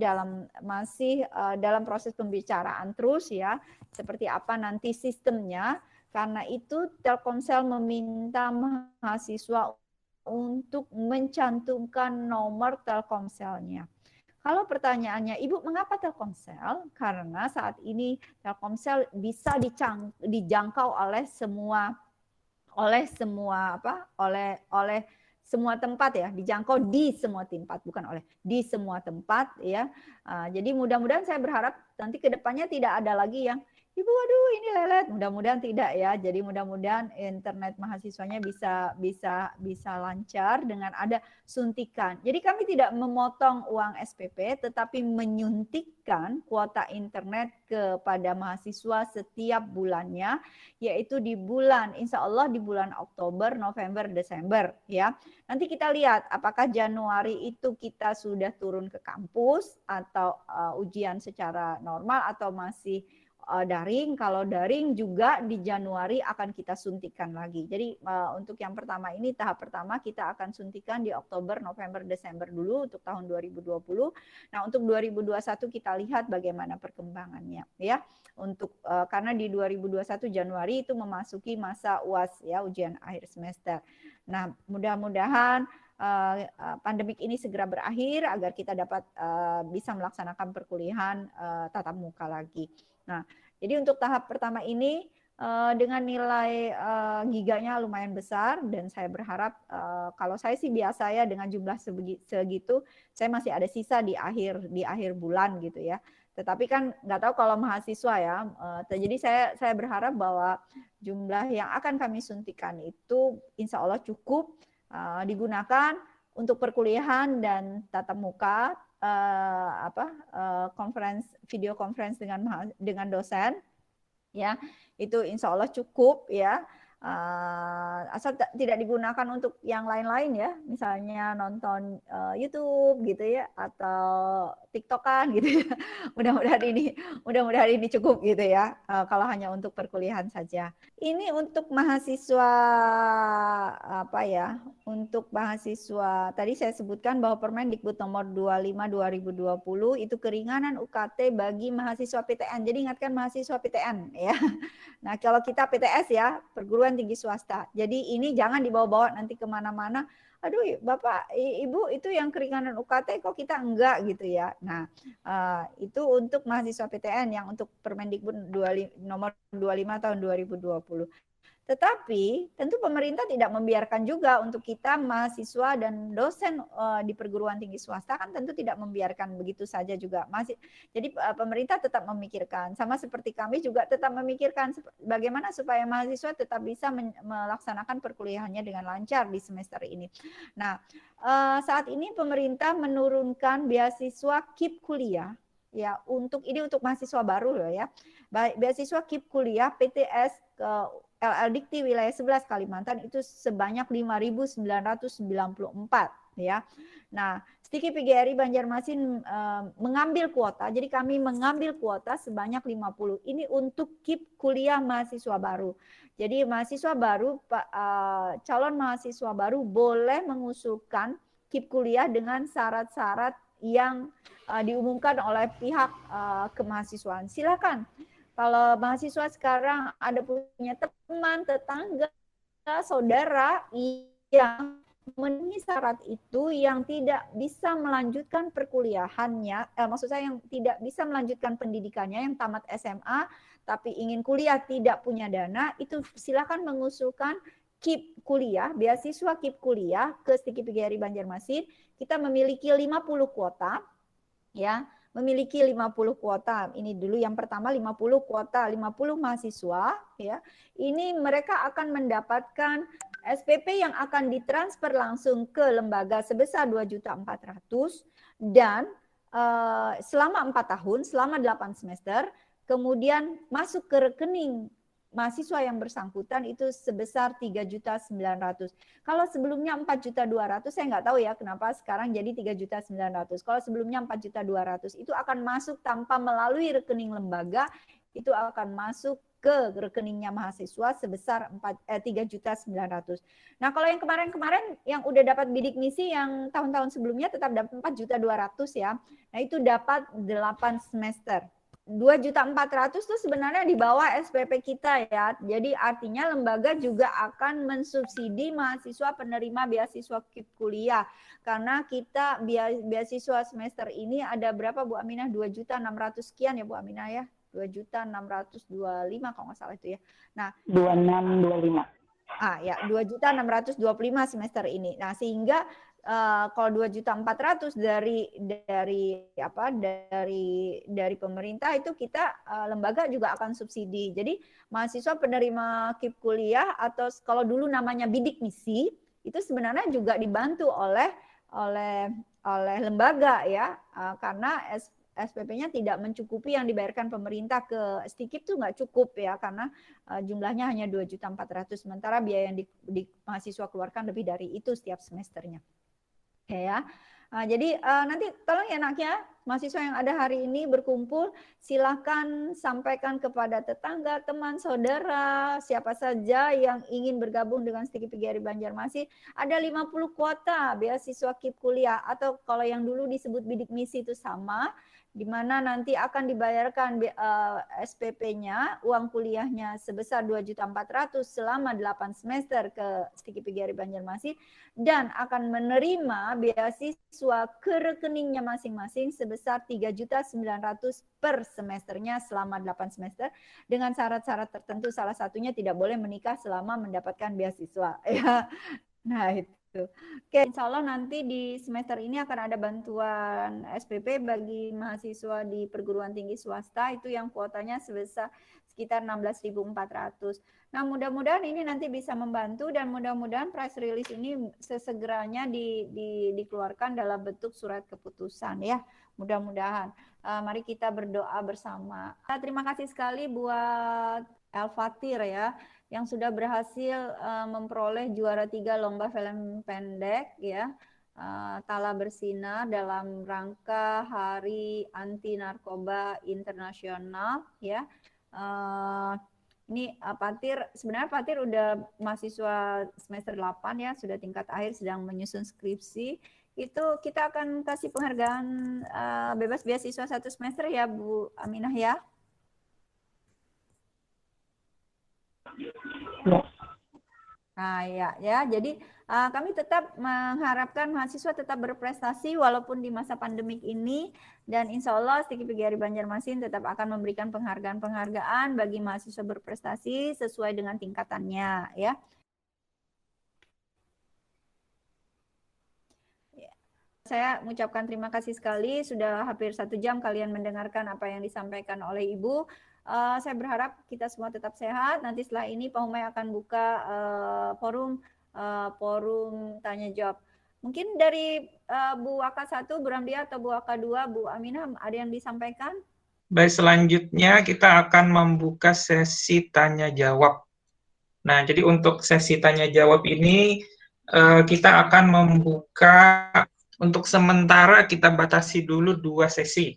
Speaker 2: dalam proses pembicaraan terus ya, seperti apa nanti sistemnya. Karena itu Telkomsel meminta mahasiswa untuk mencantumkan nomor Telkomselnya. Kalau pertanyaannya, Ibu, mengapa Telkomsel? Karena saat ini Telkomsel bisa dijangkau oleh semua tempat ya, dijangkau di semua tempat, bukan di semua tempat ya. Jadi mudah-mudahan saya berharap nanti ke depannya tidak ada lagi yang Ibu, aduh ini lelet. Mudah-mudahan tidak ya. Jadi mudah-mudahan internet mahasiswanya bisa lancar dengan ada suntikan. Jadi kami tidak memotong uang SPP, tetapi menyuntikkan kuota internet kepada mahasiswa setiap bulannya, yaitu insya Allah di bulan Oktober, November, Desember ya. Nanti kita lihat apakah Januari itu kita sudah turun ke kampus atau ujian secara normal atau masih daring. Kalau daring juga di Januari akan kita suntikan lagi. Jadi untuk yang pertama ini, tahap pertama kita akan suntikan di Oktober, November, Desember dulu untuk tahun 2020. Nah, untuk 2021 kita lihat bagaimana perkembangannya ya. Karena di 2021 Januari itu memasuki masa UAS ya, ujian akhir semester. Nah, mudah-mudahan pandemik ini segera berakhir agar kita dapat bisa melaksanakan perkuliahan tatap muka lagi. Nah, jadi untuk tahap pertama ini dengan nilai giganya lumayan besar, dan saya berharap kalau saya sih biasa ya dengan jumlah segitu, saya masih ada sisa di akhir bulan gitu ya. Tetapi kan nggak tahu kalau mahasiswa ya. Jadi saya berharap bahwa jumlah yang akan kami suntikan itu insya Allah cukup digunakan untuk perkuliahan dan tatap muka, video conference dengan dosen ya, itu insya Allah cukup ya, asal tidak digunakan untuk yang lain-lain ya, misalnya nonton YouTube gitu ya, atau TikTokan gitu ya. mudah-mudahan ini cukup gitu ya, kalau hanya untuk perkuliahan saja. Ini untuk mahasiswa untuk mahasiswa tadi saya sebutkan bahwa Permendikbud nomor 25 2020 itu keringanan UKT bagi mahasiswa PTN. Jadi ingatkan mahasiswa PTN ya. Nah, kalau kita PTS ya, perguruan tinggi swasta. Jadi ini jangan dibawa-bawa nanti kemana-mana. Aduh, Bapak, Ibu, itu yang keringanan UKT kok kita enggak gitu ya. Nah, itu untuk mahasiswa PTN yang untuk Permendikbud nomor 25 tahun 2020. Tetapi tentu pemerintah tidak membiarkan juga untuk kita mahasiswa dan dosen di perguruan tinggi swasta kan tentu tidak membiarkan begitu saja juga. Jadi pemerintah tetap memikirkan, sama seperti kami juga tetap memikirkan bagaimana supaya mahasiswa tetap bisa melaksanakan perkuliahannya dengan lancar di semester ini. Nah, saat ini pemerintah menurunkan beasiswa KIP kuliah ya, untuk mahasiswa baru loh ya. Beasiswa KIP kuliah PTS ke LL Dikti wilayah 11 Kalimantan itu sebanyak 5.994 ya. Nah, Stiki PGRI Banjarmasin mengambil kuota. Jadi kami mengambil kuota sebanyak 50. Ini untuk KIP kuliah mahasiswa baru. Jadi mahasiswa baru, calon mahasiswa baru boleh mengusulkan KIP kuliah dengan syarat-syarat yang diumumkan oleh pihak kemahasiswaan. Silakan. Kalau mahasiswa sekarang ada punya teman, tetangga, saudara yang memenuhi syarat itu, yang tidak bisa melanjutkan perkuliahannya, maksud saya yang tidak bisa melanjutkan pendidikannya, yang tamat SMA tapi ingin kuliah tidak punya dana, itu silakan mengusulkan KIP kuliah, beasiswa KIP kuliah ke Stiki PGRI Banjarmasin. Kita memiliki 50 kuota ya. Memiliki 50 kuota. Ini dulu yang pertama 50 kuota, 50 mahasiswa ya. Ini mereka akan mendapatkan SPP yang akan ditransfer langsung ke lembaga sebesar 2.400.000 dan selama 4 tahun, selama 8 semester, kemudian masuk ke rekening mahasiswa yang bersangkutan itu sebesar 3.900.000. Kalau sebelumnya 4.200.000, saya nggak tahu ya kenapa sekarang jadi 3.900.000. Kalau sebelumnya 4.200.000 itu akan masuk tanpa melalui rekening lembaga, itu akan masuk ke rekeningnya mahasiswa sebesar 3.900.000. Nah, kalau yang kemarin-kemarin yang udah dapat bidik misi yang tahun-tahun sebelumnya tetap dapat 4.200.000 ya. Nah, itu dapat 8 semester. 2.400.000 itu sebenarnya di bawah SPP kita ya. Jadi artinya lembaga juga akan mensubsidi mahasiswa penerima beasiswa KIP kuliah. Karena kita beasiswa semester ini ada berapa Bu Aminah? 2.600.000 sekian ya Bu Aminah ya. 2.625 kalau nggak salah itu ya. Nah,
Speaker 3: 2625.
Speaker 2: Ya, 2.625 semester ini. Nah, sehingga kalau 2.400.000 dari pemerintah itu kita lembaga juga akan subsidi. Jadi mahasiswa penerima KIP kuliah atau kalau dulu namanya bidik misi itu sebenarnya juga dibantu oleh lembaga ya, karena SPP-nya tidak mencukupi yang dibayarkan pemerintah ke STIKIP tuh nggak cukup ya, karena jumlahnya hanya 2.400.000, sementara biaya yang di mahasiswa keluarkan lebih dari itu setiap semesternya. Oke ya. Jadi nanti tolong ya Nak ya, mahasiswa yang ada hari ini berkumpul, silahkan sampaikan kepada tetangga, teman, saudara, siapa saja yang ingin bergabung dengan STIKIP PGRI Banjarmasin. Ada 50 kuota beasiswa KIP kuliah, atau kalau yang dulu disebut bidik misi itu sama, di mana nanti akan dibayarkan SPP-nya, uang kuliahnya sebesar 2.400.000 selama 8 semester ke STIKIP PGRI Banjarmasin, dan akan menerima beasiswa ke rekeningnya masing-masing sebesar 3.900.000 per semesternya selama 8 semester, dengan syarat-syarat tertentu, salah satunya tidak boleh menikah selama mendapatkan beasiswa. Nah itu. Oke, insya Allah nanti di semester ini akan ada bantuan SPP bagi mahasiswa di perguruan tinggi swasta, itu yang kuotanya sebesar sekitar 16.400. Nah, mudah-mudahan ini nanti bisa membantu, dan mudah-mudahan press release ini sesegeranya dikeluarkan dalam bentuk surat keputusan ya. Mudah-mudahan. Mari kita berdoa bersama. Terima kasih sekali buat El Fatir ya, yang sudah berhasil memperoleh juara 3 lomba film pendek ya, Tala Bersinar, dalam rangka Hari Anti Narkoba Internasional ya. Ini Fatir, sebenarnya Fatir udah mahasiswa semester 8 ya, sudah tingkat akhir, sedang menyusun skripsi. Itu kita akan kasih penghargaan bebas beasiswa 1 semester ya Bu Aminah ya. Nah ya, jadi kami tetap mengharapkan mahasiswa tetap berprestasi walaupun di masa pandemik ini, dan insya Allah STIKIP PGRI Banjarmasin tetap akan memberikan penghargaan-penghargaan bagi mahasiswa berprestasi sesuai dengan tingkatannya ya. Saya mengucapkan terima kasih sekali, sudah hampir 1 jam kalian mendengarkan apa yang disampaikan oleh Ibu. Saya berharap kita semua tetap sehat. Nanti setelah ini Pak Humay akan buka forum tanya jawab. Mungkin dari Bu Waka 1, Bu Ramdia, atau Bu Waka 2, Bu Aminah, ada yang disampaikan?
Speaker 1: Baik, selanjutnya kita akan membuka sesi tanya jawab. Nah, jadi untuk sesi tanya jawab ini kita akan membuka, untuk sementara kita batasi dulu 2 sesi.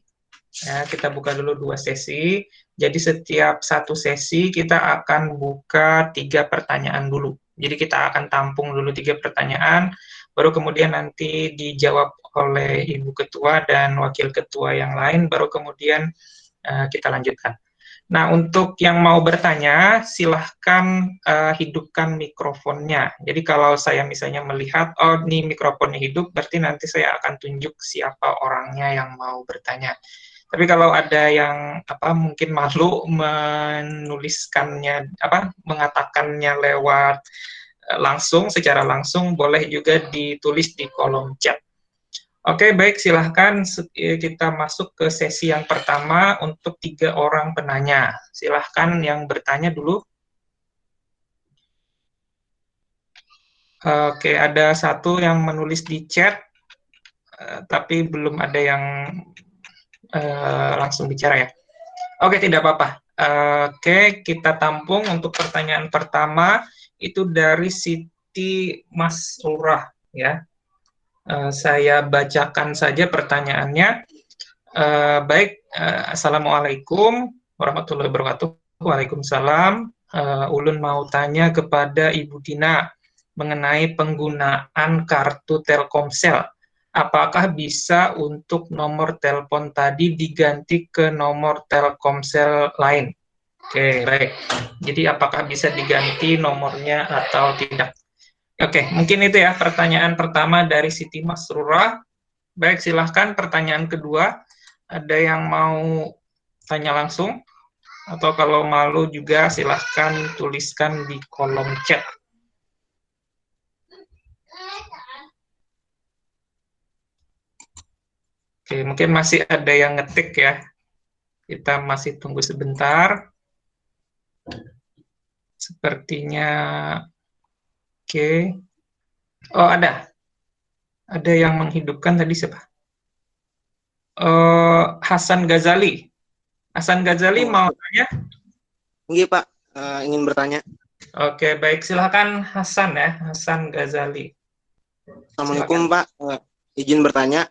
Speaker 1: Ya, kita buka dulu 2 sesi. Jadi setiap 1 sesi kita akan buka 3 pertanyaan dulu. Jadi kita akan tampung dulu 3 pertanyaan, baru kemudian nanti dijawab oleh Ibu Ketua dan Wakil Ketua yang lain, baru kemudian kita lanjutkan. Nah, untuk yang mau bertanya, silahkan hidupkan mikrofonnya. Jadi kalau saya misalnya melihat, oh ini mikrofonnya hidup, berarti nanti saya akan tunjuk siapa orangnya yang mau bertanya. Tapi kalau ada yang mungkin malu menuliskannya, mengatakannya lewat langsung, secara langsung, boleh juga ditulis di kolom chat. Oke, baik, silahkan kita masuk ke sesi yang pertama untuk 3 orang penanya. Silahkan yang bertanya dulu. Oke, ada 1 yang menulis di chat, tapi belum ada yang langsung bicara ya. Oke, tidak apa-apa. Oke, kita tampung untuk pertanyaan pertama itu dari Siti Masrurah ya. Saya bacakan saja pertanyaannya. Baik, Assalamualaikum warahmatullahi wabarakatuh. Waalaikumsalam. Ulun mau tanya kepada Ibu Dina mengenai penggunaan kartu Telkomsel. Apakah bisa untuk nomor telepon tadi diganti ke nomor Telkomsel lain? Oke, baik. Jadi apakah bisa diganti nomornya atau tidak? Oke, mungkin itu ya pertanyaan pertama dari Siti Masrurah. Baik, silahkan pertanyaan kedua. Ada yang mau tanya langsung? Atau kalau malu juga silahkan tuliskan di kolom chat. Oke, mungkin masih ada yang ngetik ya. Kita masih tunggu sebentar. Sepertinya, oke. Oh, ada. Ada yang menghidupkan tadi siapa? Hasan Ghazali. Hasan Ghazali mau tanya?
Speaker 3: Iya Pak, ingin bertanya.
Speaker 1: Oke, baik. Silakan Hasan ya, Hasan Ghazali.
Speaker 3: Assalamualaikum Pak, izin bertanya,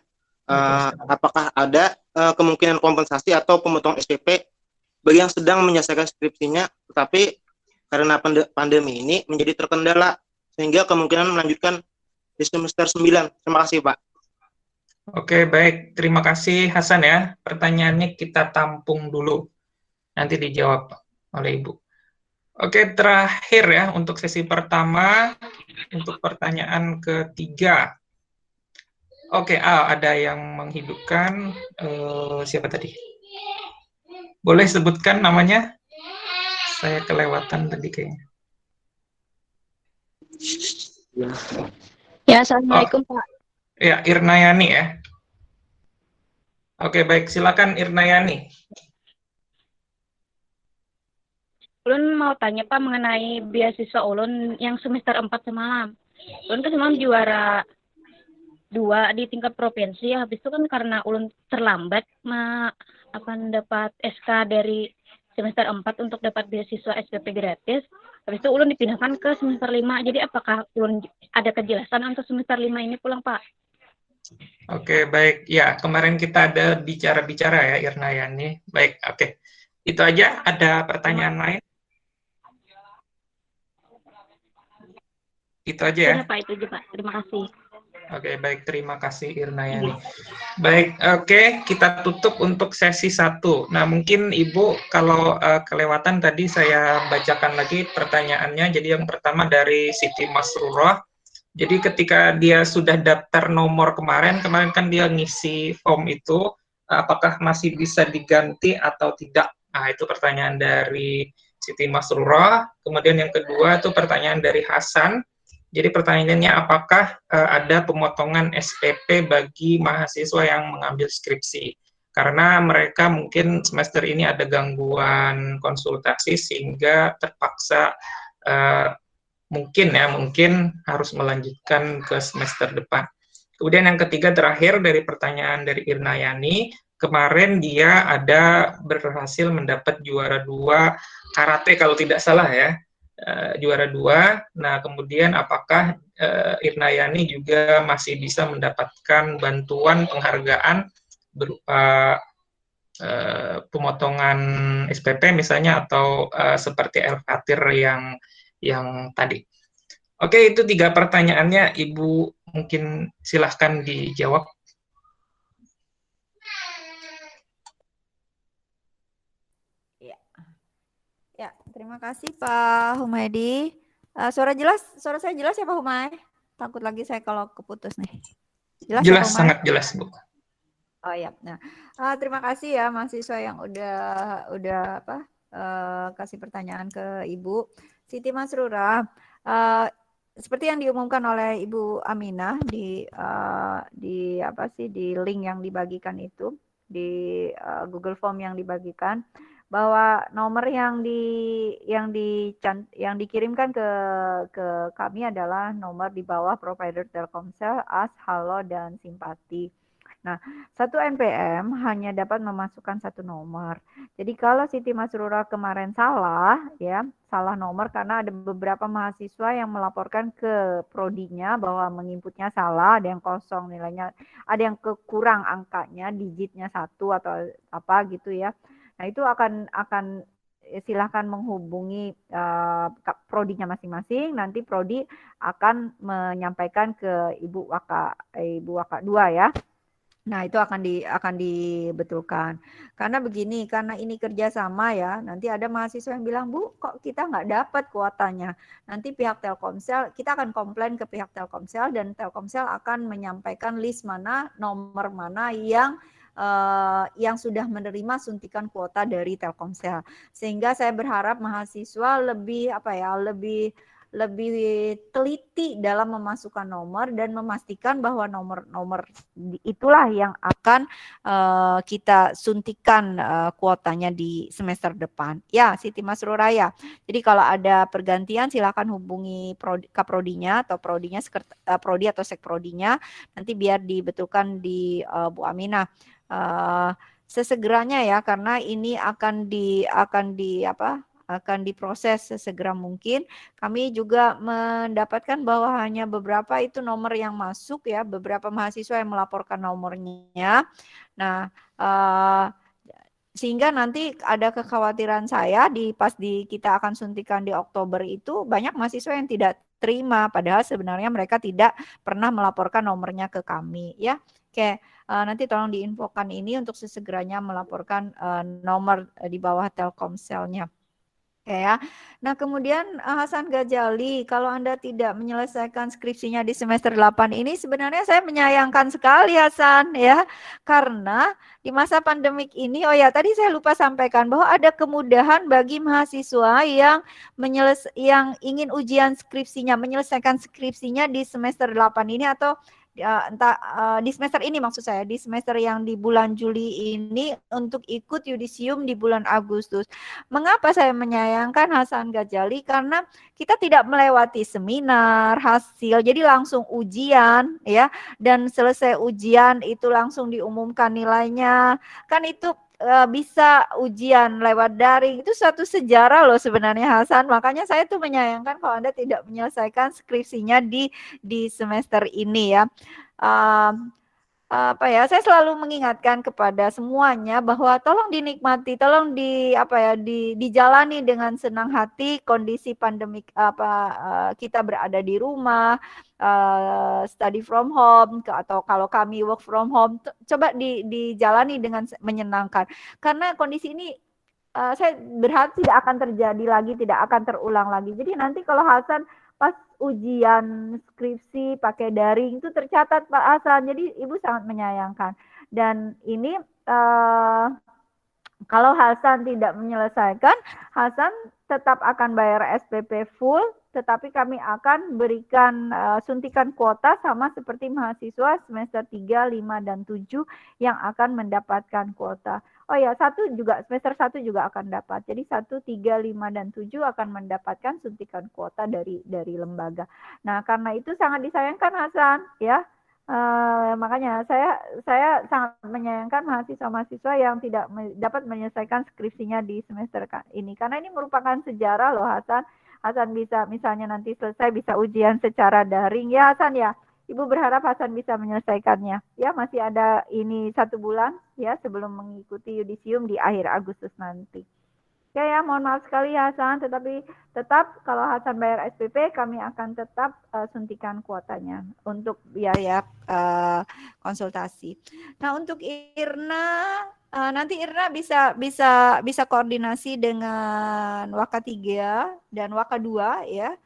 Speaker 3: apakah ada kemungkinan kompensasi atau pemotongan SPP bagi yang sedang menyelesaikan skripsinya, tetapi karena pandemi ini menjadi terkendala, sehingga kemungkinan melanjutkan di semester 9. Terima kasih Pak.
Speaker 1: Oke, baik. Terima kasih Hasan ya. Pertanyaannya kita tampung dulu. Nanti dijawab oleh Ibu. Oke, terakhir ya untuk sesi pertama, untuk pertanyaan ketiga. Oke, ada yang menghidupkan. Siapa tadi? Boleh sebutkan namanya? Saya kelewatan tadi kayaknya.
Speaker 4: Ya, Assalamualaikum Pak.
Speaker 1: Ya, Irnayani ya. Oke, baik. Silakan Irnayani.
Speaker 4: Ulun mau tanya Pak mengenai beasiswa Ulun yang semester 4 semalam. Ulun kan semalam juara 2 di tingkat provinsi. Habis itu kan karena Ulun terlambat dapat SK dari semester 4 untuk dapat beasiswa SPP gratis. Habis itu Ulun dipindahkan ke semester 5. Jadi apakah Ulun ada kejelasan untuk semester 5 ini pulang Pak?
Speaker 1: Oke, baik. Ya, kemarin kita ada bicara-bicara ya, Irnayani. Baik, oke. Itu aja. Ada pertanyaan lain? Itu aja ya?
Speaker 4: Sudah Pak, itu aja Pak. Terima kasih.
Speaker 1: Oke, baik. Terima kasih Irnayani. Baik, oke. Kita tutup untuk sesi 1. Nah, mungkin Ibu kalau kelewatan tadi saya bacakan lagi pertanyaannya. Jadi yang pertama dari Siti Masrurah. Jadi ketika dia sudah daftar nomor kemarin kan dia ngisi form itu, apakah masih bisa diganti atau tidak? Nah, itu pertanyaan dari Siti Masrurah. Kemudian yang kedua itu pertanyaan dari Hasan. Jadi pertanyaannya apakah ada pemotongan SPP bagi mahasiswa yang mengambil skripsi? Karena mereka mungkin semester ini ada gangguan konsultasi sehingga terpaksa mungkin harus melanjutkan ke semester depan. Kemudian yang ketiga terakhir dari pertanyaan dari Irnayani, kemarin dia ada berhasil mendapat juara 2 karate kalau tidak salah ya, juara 2. Nah, kemudian apakah Irnayani juga masih bisa mendapatkan bantuan penghargaan berupa pemotongan SPP misalnya atau seperti Al-Fatir yang tadi. Oke, itu 3 pertanyaannya. Ibu mungkin silahkan dijawab.
Speaker 2: Ya, terima kasih Pak Humaydi. Suara saya jelas ya Pak Humay? Takut lagi saya kalau keputus nih.
Speaker 1: Jelas ya, sangat jelas Bu.
Speaker 2: Oh iya. Nah, terima kasih ya mahasiswa yang udah kasih pertanyaan ke Ibu Siti Masrurah. Seperti yang diumumkan oleh Ibu Aminah di link yang dibagikan itu di Google Form yang dibagikan, bahwa nomor yang dikirimkan ke kami adalah nomor di bawah provider Telkomsel, AS, Halo, dan Simpati. Nah, satu NPM hanya dapat memasukkan satu nomor. Jadi kalau Siti Masrura kemarin salah, ya, salah nomor karena ada beberapa mahasiswa yang melaporkan ke prodinya bahwa menginputnya salah, ada yang kosong nilainya, ada yang kekurang angkanya, digitnya 1 atau apa gitu ya. Nah, itu akan silahkan menghubungi prodinya masing-masing. Nanti prodi akan menyampaikan ke Ibu Waka 2 ya. Nah, itu akan dibetulkan. Karena begini, karena ini kerjasama ya, nanti ada mahasiswa yang bilang, Bu, kok kita nggak dapat kuotanya? Nanti pihak Telkomsel, kita akan komplain ke pihak Telkomsel, dan Telkomsel akan menyampaikan list mana, nomor mana yang sudah menerima suntikan kuota dari Telkomsel. Sehingga saya berharap mahasiswa lebih teliti dalam memasukkan nomor dan memastikan bahwa nomor itulah yang akan kita suntikan kuotanya di semester depan. Ya, Siti Masruraya. Jadi kalau ada pergantian silakan hubungi kaprodinya atau prodinya, prodi atau sekprodinya, nanti biar dibetulkan di Bu Aminah. Sesegeranya ya, karena ini akan diproses sesegera mungkin. Kami juga mendapatkan bahwa hanya beberapa itu nomor yang masuk ya, beberapa mahasiswa yang melaporkan nomornya. Nah, sehingga nanti ada kekhawatiran saya kita akan suntikan di Oktober itu banyak mahasiswa yang tidak terima, padahal sebenarnya mereka tidak pernah melaporkan nomornya ke kami ya. Oke, nanti tolong diinfokan ini untuk sesegeranya melaporkan nomor di bawah Telkomselnya. Oke ya. Nah, kemudian Hasan Ghazali, kalau Anda tidak menyelesaikan skripsinya di semester 8 ini, sebenarnya saya menyayangkan sekali Hasan ya. Karena di masa pandemik ini, oh ya tadi saya lupa sampaikan bahwa ada kemudahan bagi mahasiswa yang ingin ujian skripsinya, menyelesaikan skripsinya di semester 8 ini atau di semester ini maksud saya, di semester yang di bulan Juli ini untuk ikut yudisium di bulan Agustus. Mengapa saya menyayangkan Hasan Ghazali? Karena kita tidak melewati seminar, hasil, jadi langsung ujian ya, dan selesai ujian itu langsung diumumkan nilainya. Kan itu bisa ujian lewat daring, itu suatu sejarah loh sebenarnya Hasan. Makanya saya tuh menyayangkan kalau Anda tidak menyelesaikan skripsinya di semester ini ya. Saya selalu mengingatkan kepada semuanya bahwa tolong dinikmati, tolong dijalani dengan senang hati kondisi pandemik kita berada di rumah, study from home atau kalau kami work from home, coba dijalani dengan menyenangkan. Karena kondisi ini saya berharap tidak akan terjadi lagi, tidak akan terulang lagi. Jadi nanti kalau Hasan pas ujian skripsi pakai daring itu tercatat Pak Hasan. Jadi Ibu sangat menyayangkan. Dan ini kalau Hasan tidak menyelesaikan, Hasan tetap akan bayar SPP full, tetapi kami akan berikan suntikan kuota sama seperti mahasiswa semester 3, 5, dan 7 yang akan mendapatkan kuota. Oh ya, semester 1 juga akan dapat. Jadi 1, 3, 5, dan 7 akan mendapatkan suntikan kuota dari lembaga. Nah, karena itu sangat disayangkan Hasan, ya. Makanya saya sangat menyayangkan mahasiswa-mahasiswa yang tidak dapat menyelesaikan skripsinya di semester ini. Karena ini merupakan sejarah loh Hasan. Hasan bisa misalnya nanti selesai bisa ujian secara daring ya Hasan ya. Ibu berharap Hasan bisa menyelesaikannya. Ya, masih ada ini 1 bulan ya sebelum mengikuti yudisium di akhir Agustus nanti. Ya, mohon maaf sekali Hasan, tetapi tetap kalau Hasan bayar SPP, kami akan tetap suntikan kuotanya untuk biaya konsultasi. Nah, untuk Irna, nanti Irna bisa koordinasi dengan Waka 3 dan Waka 2 ya.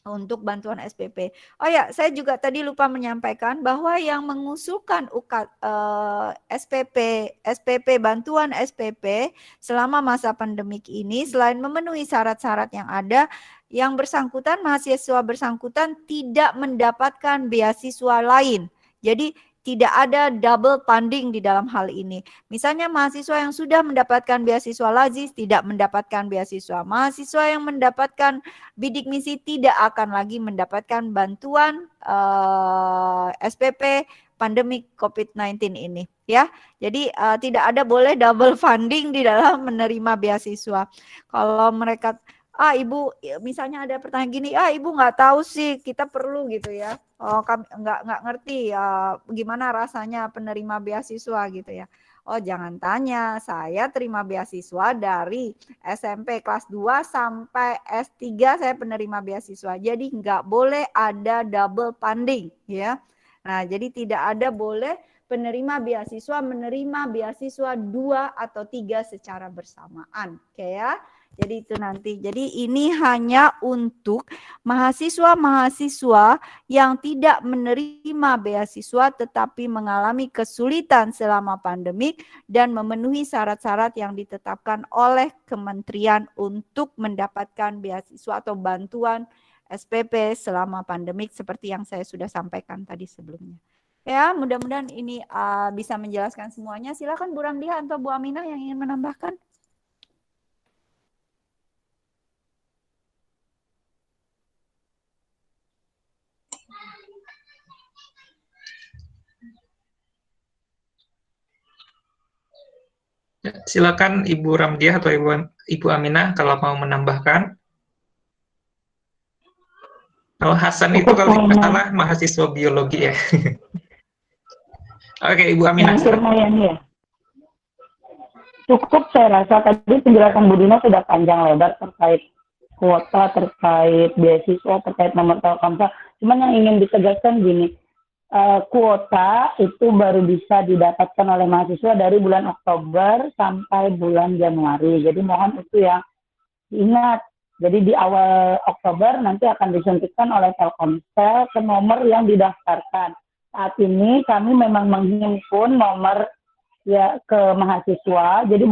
Speaker 2: Untuk bantuan SPP. Oh ya, saya juga tadi lupa menyampaikan bahwa yang mengusulkan SPP, bantuan SPP selama masa pandemik ini, selain memenuhi syarat-syarat yang ada, yang bersangkutan, mahasiswa bersangkutan tidak mendapatkan beasiswa lain. Jadi tidak ada double funding di dalam hal ini. Misalnya mahasiswa yang sudah mendapatkan beasiswa Lazis tidak mendapatkan beasiswa. Mahasiswa yang mendapatkan bidik misi tidak akan lagi mendapatkan bantuan SPP pandemi COVID-19 ini ya. Jadi tidak ada boleh double funding di dalam menerima beasiswa. Kalau mereka ibu misalnya ada pertanyaan gini, ibu nggak tahu sih kita perlu gitu ya. Oh kami nggak ngerti gimana rasanya penerima beasiswa gitu ya. Oh jangan tanya, saya terima beasiswa dari SMP kelas 2 sampai S3 saya penerima beasiswa. Jadi nggak boleh ada double funding ya. Nah jadi tidak ada boleh penerima beasiswa menerima beasiswa 2 atau 3 secara bersamaan. Oke ya. Jadi itu nanti. Jadi ini hanya untuk mahasiswa-mahasiswa yang tidak menerima beasiswa tetapi mengalami kesulitan selama pandemik dan memenuhi syarat-syarat yang ditetapkan oleh kementerian untuk mendapatkan beasiswa atau bantuan SPP selama pandemik seperti yang saya sudah sampaikan tadi sebelumnya. Ya, mudah-mudahan ini bisa menjelaskan semuanya. Silakan Bu Ramdiah atau Bu Aminah yang ingin menambahkan.
Speaker 1: Silakan Ibu Ramdiah atau Ibu Aminah kalau mau menambahkan. Kalau Hasan itu kalau tidak salah mahasiswa biologi ya. Oke, Ibu Aminah.
Speaker 5: Ya. Cukup saya rasa tadi penjelasan Bu Dina sudah panjang lebar terkait kuota, terkait beasiswa, terkait nomor Telkomsel. Cuman yang ingin ditegaskan gini, kuota itu baru bisa didapatkan oleh mahasiswa dari bulan Oktober sampai bulan Januari. Jadi mohon itu yang diingat. Jadi di awal Oktober nanti akan disuntikkan oleh Telkomsel ke nomor yang didaftarkan. Saat ini kami memang menghimpun nomor ya ke mahasiswa. Jadi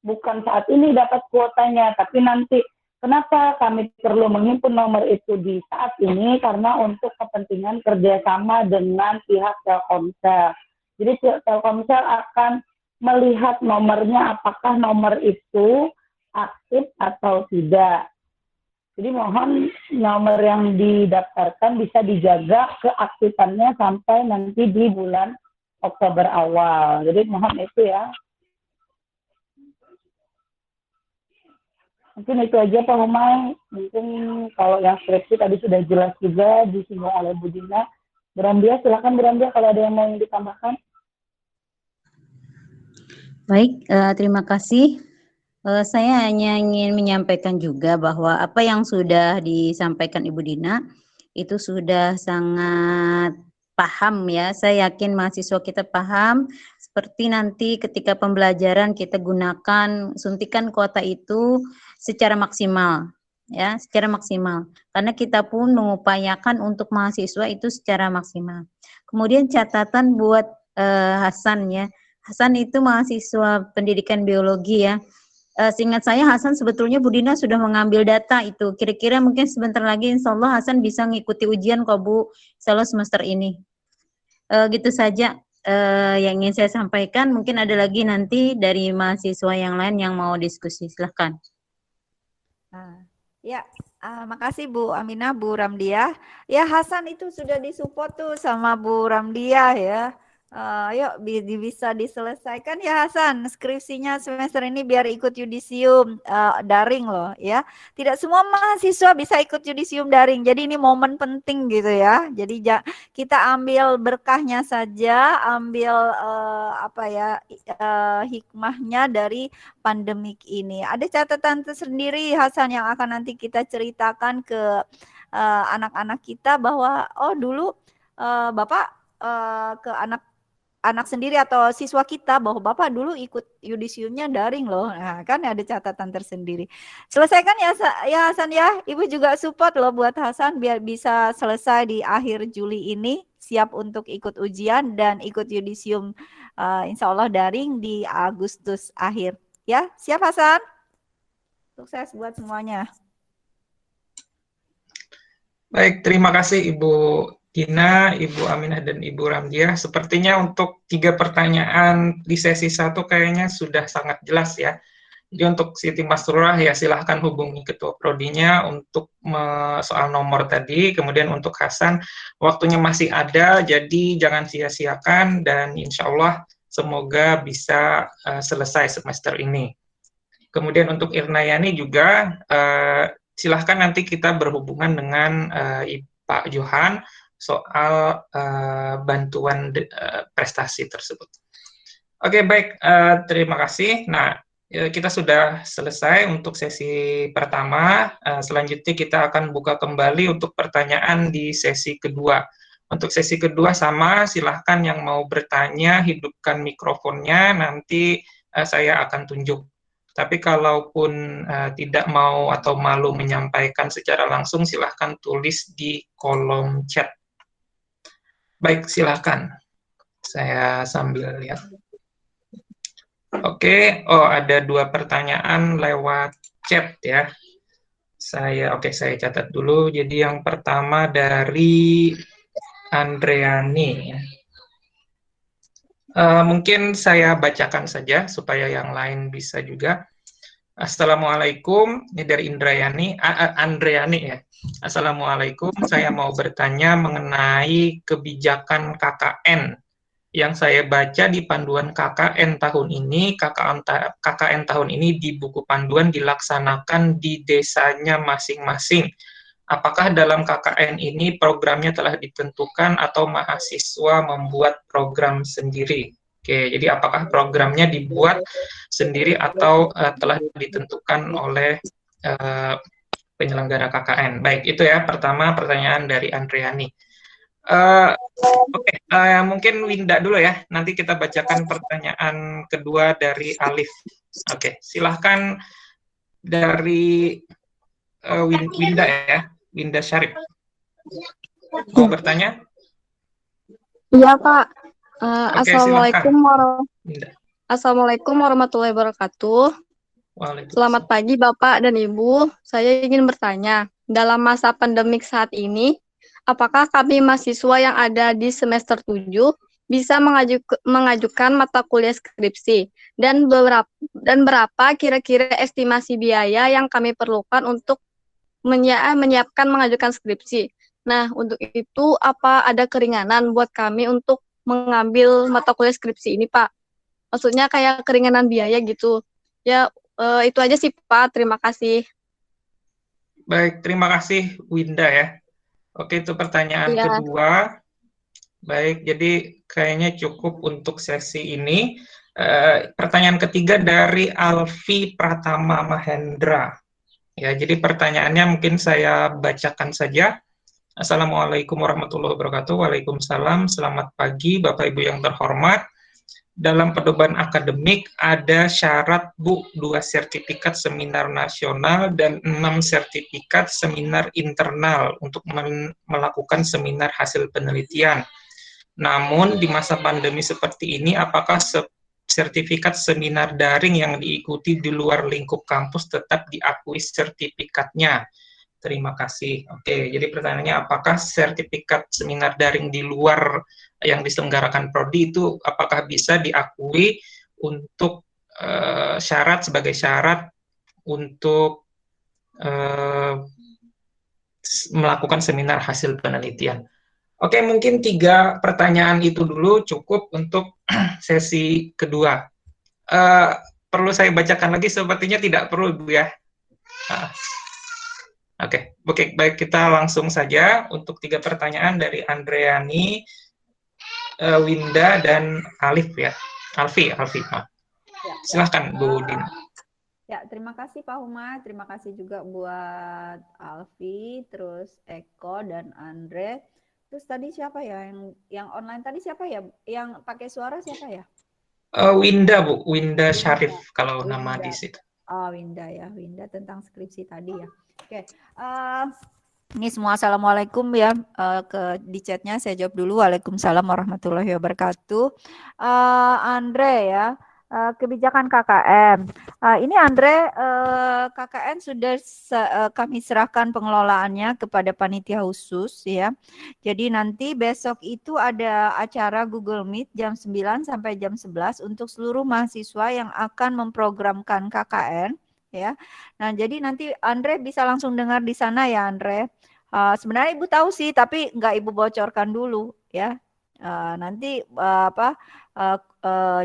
Speaker 5: bukan saat ini dapat kuotanya, tapi nanti. Kenapa kami perlu menghimpun nomor itu di saat ini? Karena untuk kepentingan kerjasama dengan pihak Telkomsel. Jadi Telkomsel akan melihat nomornya apakah nomor itu aktif atau tidak. Jadi mohon nomor yang didaftarkan bisa dijaga keaktifannya sampai nanti di bulan Oktober awal. Jadi mohon itu ya. Mungkin itu aja Pak Humay. Mungkin kalau yang skripsi tadi sudah jelas juga disinggung oleh Bu Dina. Bu Ramdiah, silakan Bu Ramdiah kalau ada yang mau ditambahkan.
Speaker 6: Baik, terima kasih. Saya hanya ingin menyampaikan juga bahwa apa yang sudah disampaikan Ibu Dina itu sudah sangat paham ya. Saya yakin mahasiswa kita paham. Seperti nanti ketika pembelajaran kita gunakan suntikan kuota itu secara maksimal ya, secara maksimal. Karena kita pun mengupayakan untuk mahasiswa itu secara maksimal. Kemudian catatan buat Hasan ya. Hasan itu mahasiswa pendidikan biologi ya. Seingat saya Hasan sebetulnya Bu Dina sudah mengambil data itu. Kira-kira mungkin sebentar lagi insya Allah Hasan bisa mengikuti ujian kok Bu, insya Allah semester ini. Gitu saja yang ingin saya sampaikan. Mungkin ada lagi nanti dari mahasiswa yang lain yang mau diskusi. Silahkan.
Speaker 2: Ya, makasih Bu Aminah, Bu Ramdiah. Ya Hasan itu sudah disupport tuh sama Bu Ramdiah ya. Yuk bisa diselesaikan ya Hasan skripsinya semester ini biar ikut yudisium daring loh ya. Tidak semua mahasiswa bisa ikut yudisium daring. Jadi ini momen penting gitu ya. Jadi kita ambil berkahnya saja, ambil hikmahnya dari pandemik ini. Ada catatan tersendiri Hasan yang akan nanti kita ceritakan ke anak-anak kita bahwa dulu Bapak ke anak sendiri atau siswa kita bahwa Bapak dulu ikut yudisiumnya daring loh. Nah, kan ada catatan tersendiri. Selesaikan ya Hasan ya. Ibu juga support loh buat Hasan biar bisa selesai di akhir Juli ini, siap untuk ikut ujian dan ikut yudisium insya Allah daring di Agustus akhir. Ya, siap Hasan? Sukses buat semuanya.
Speaker 1: Baik, terima kasih Ibu Dina, Ibu Aminah, dan Ibu Ramdiah. Sepertinya untuk 3 pertanyaan di sesi 1 kayaknya sudah sangat jelas ya. Jadi untuk Siti Masrurah ya silahkan hubungi Ketua Prodinya untuk soal nomor tadi. Kemudian untuk Hasan, waktunya masih ada, jadi jangan sia-siakan dan insya Allah semoga bisa selesai semester ini. Kemudian untuk Irnayani juga silahkan nanti kita berhubungan dengan Pak Johan soal bantuan prestasi tersebut. Oke, baik, terima kasih. Nah, kita sudah selesai untuk sesi pertama. Selanjutnya kita akan buka kembali untuk pertanyaan di sesi kedua. Untuk sesi kedua sama, silahkan yang mau bertanya, hidupkan mikrofonnya, nanti saya akan tunjuk. Tapi kalaupun tidak mau atau malu menyampaikan secara langsung, silahkan tulis di kolom chat. Baik, silahkan. Saya sambil lihat. Oke, ada 2 pertanyaan lewat chat ya. Saya catat dulu. Jadi yang pertama dari Andreani. Mungkin saya bacakan saja supaya yang lain bisa juga. Assalamualaikum, ini dari Andreani ya. Assalamualaikum, saya mau bertanya mengenai kebijakan KKN. Yang saya baca di panduan KKN tahun ini, KKN tahun ini di buku panduan dilaksanakan di desanya masing-masing. Apakah dalam KKN ini programnya telah ditentukan atau mahasiswa membuat program sendiri? Oke, jadi apakah programnya dibuat sendiri atau telah ditentukan oleh penyelenggara KKN? Baik, itu ya pertama pertanyaan dari Andreani. Mungkin Winda dulu ya. Nanti kita bacakan pertanyaan kedua dari Alif. Oke, silahkan dari Winda ya, Winda Syarif. Mau bertanya?
Speaker 7: Iya Pak.
Speaker 1: Assalamualaikum
Speaker 7: warahmatullahi wabarakatuh. Selamat pagi Bapak dan Ibu. Saya ingin bertanya, dalam masa pandemik saat ini, apakah kami mahasiswa yang ada di semester 7 bisa mengajukan mata kuliah skripsi? Dan berapa kira-kira estimasi biaya yang kami perlukan untuk menyiapkan mengajukan skripsi? Nah, untuk itu apa ada keringanan buat kami untuk mengambil mata kuliah skripsi ini, Pak? Maksudnya kayak keringanan biaya gitu. Ya, itu aja sih, Pak. Terima kasih.
Speaker 1: Baik, terima kasih Winda ya. Oke, itu pertanyaan kedua. Baik, jadi kayaknya cukup untuk sesi ini. Pertanyaan ketiga dari Alfi Pratama Mahendra. Ya, jadi pertanyaannya mungkin saya bacakan saja. Assalamualaikum warahmatullahi wabarakatuh. Waalaikumsalam. Selamat pagi, Bapak Ibu yang terhormat. Dalam pedoman akademik ada syarat Bu 2 sertifikat seminar nasional dan 6 sertifikat seminar internal untuk melakukan seminar hasil penelitian. Namun di masa pandemi seperti ini, apakah sertifikat seminar daring yang diikuti di luar lingkup kampus tetap diakui sertifikatnya? Terima kasih. Oke, jadi pertanyaannya apakah sertifikat seminar daring di luar yang diselenggarakan Prodi itu apakah bisa diakui untuk sebagai syarat untuk melakukan seminar hasil penelitian? Oke, mungkin 3 pertanyaan itu dulu cukup untuk sesi kedua. Perlu saya bacakan lagi? Sepertinya tidak perlu, Bu ya. Oke, baik, kita langsung saja untuk 3 pertanyaan dari Andreani, Winda, dan Alif ya. Alfi. Silahkan Bu Dina.
Speaker 2: Ya, terima kasih Pak Huma, terima kasih juga buat Alfi, terus Eko dan Andre. Terus tadi siapa ya yang online tadi siapa ya? Yang pakai suara siapa ya?
Speaker 1: Winda Bu, Winda Syarif kalau nama di situ.
Speaker 2: Oh, Winda ya, Winda tentang skripsi tadi ya. Oke, ini semua assalamualaikum ya. Di chatnya saya jawab dulu. Waalaikumsalam warahmatullahi wabarakatuh. Andre ya, kebijakan KKN. Ini Andre, KKN sudah kami serahkan pengelolaannya kepada panitia khusus ya. Jadi nanti besok itu ada acara Google Meet jam 9 sampai jam 11 untuk seluruh mahasiswa yang akan memprogramkan KKN ya. Nah, jadi nanti Andre bisa langsung dengar di sana ya Andre. Sebenarnya Ibu tahu sih, tapi nggak Ibu bocorkan dulu ya. Nanti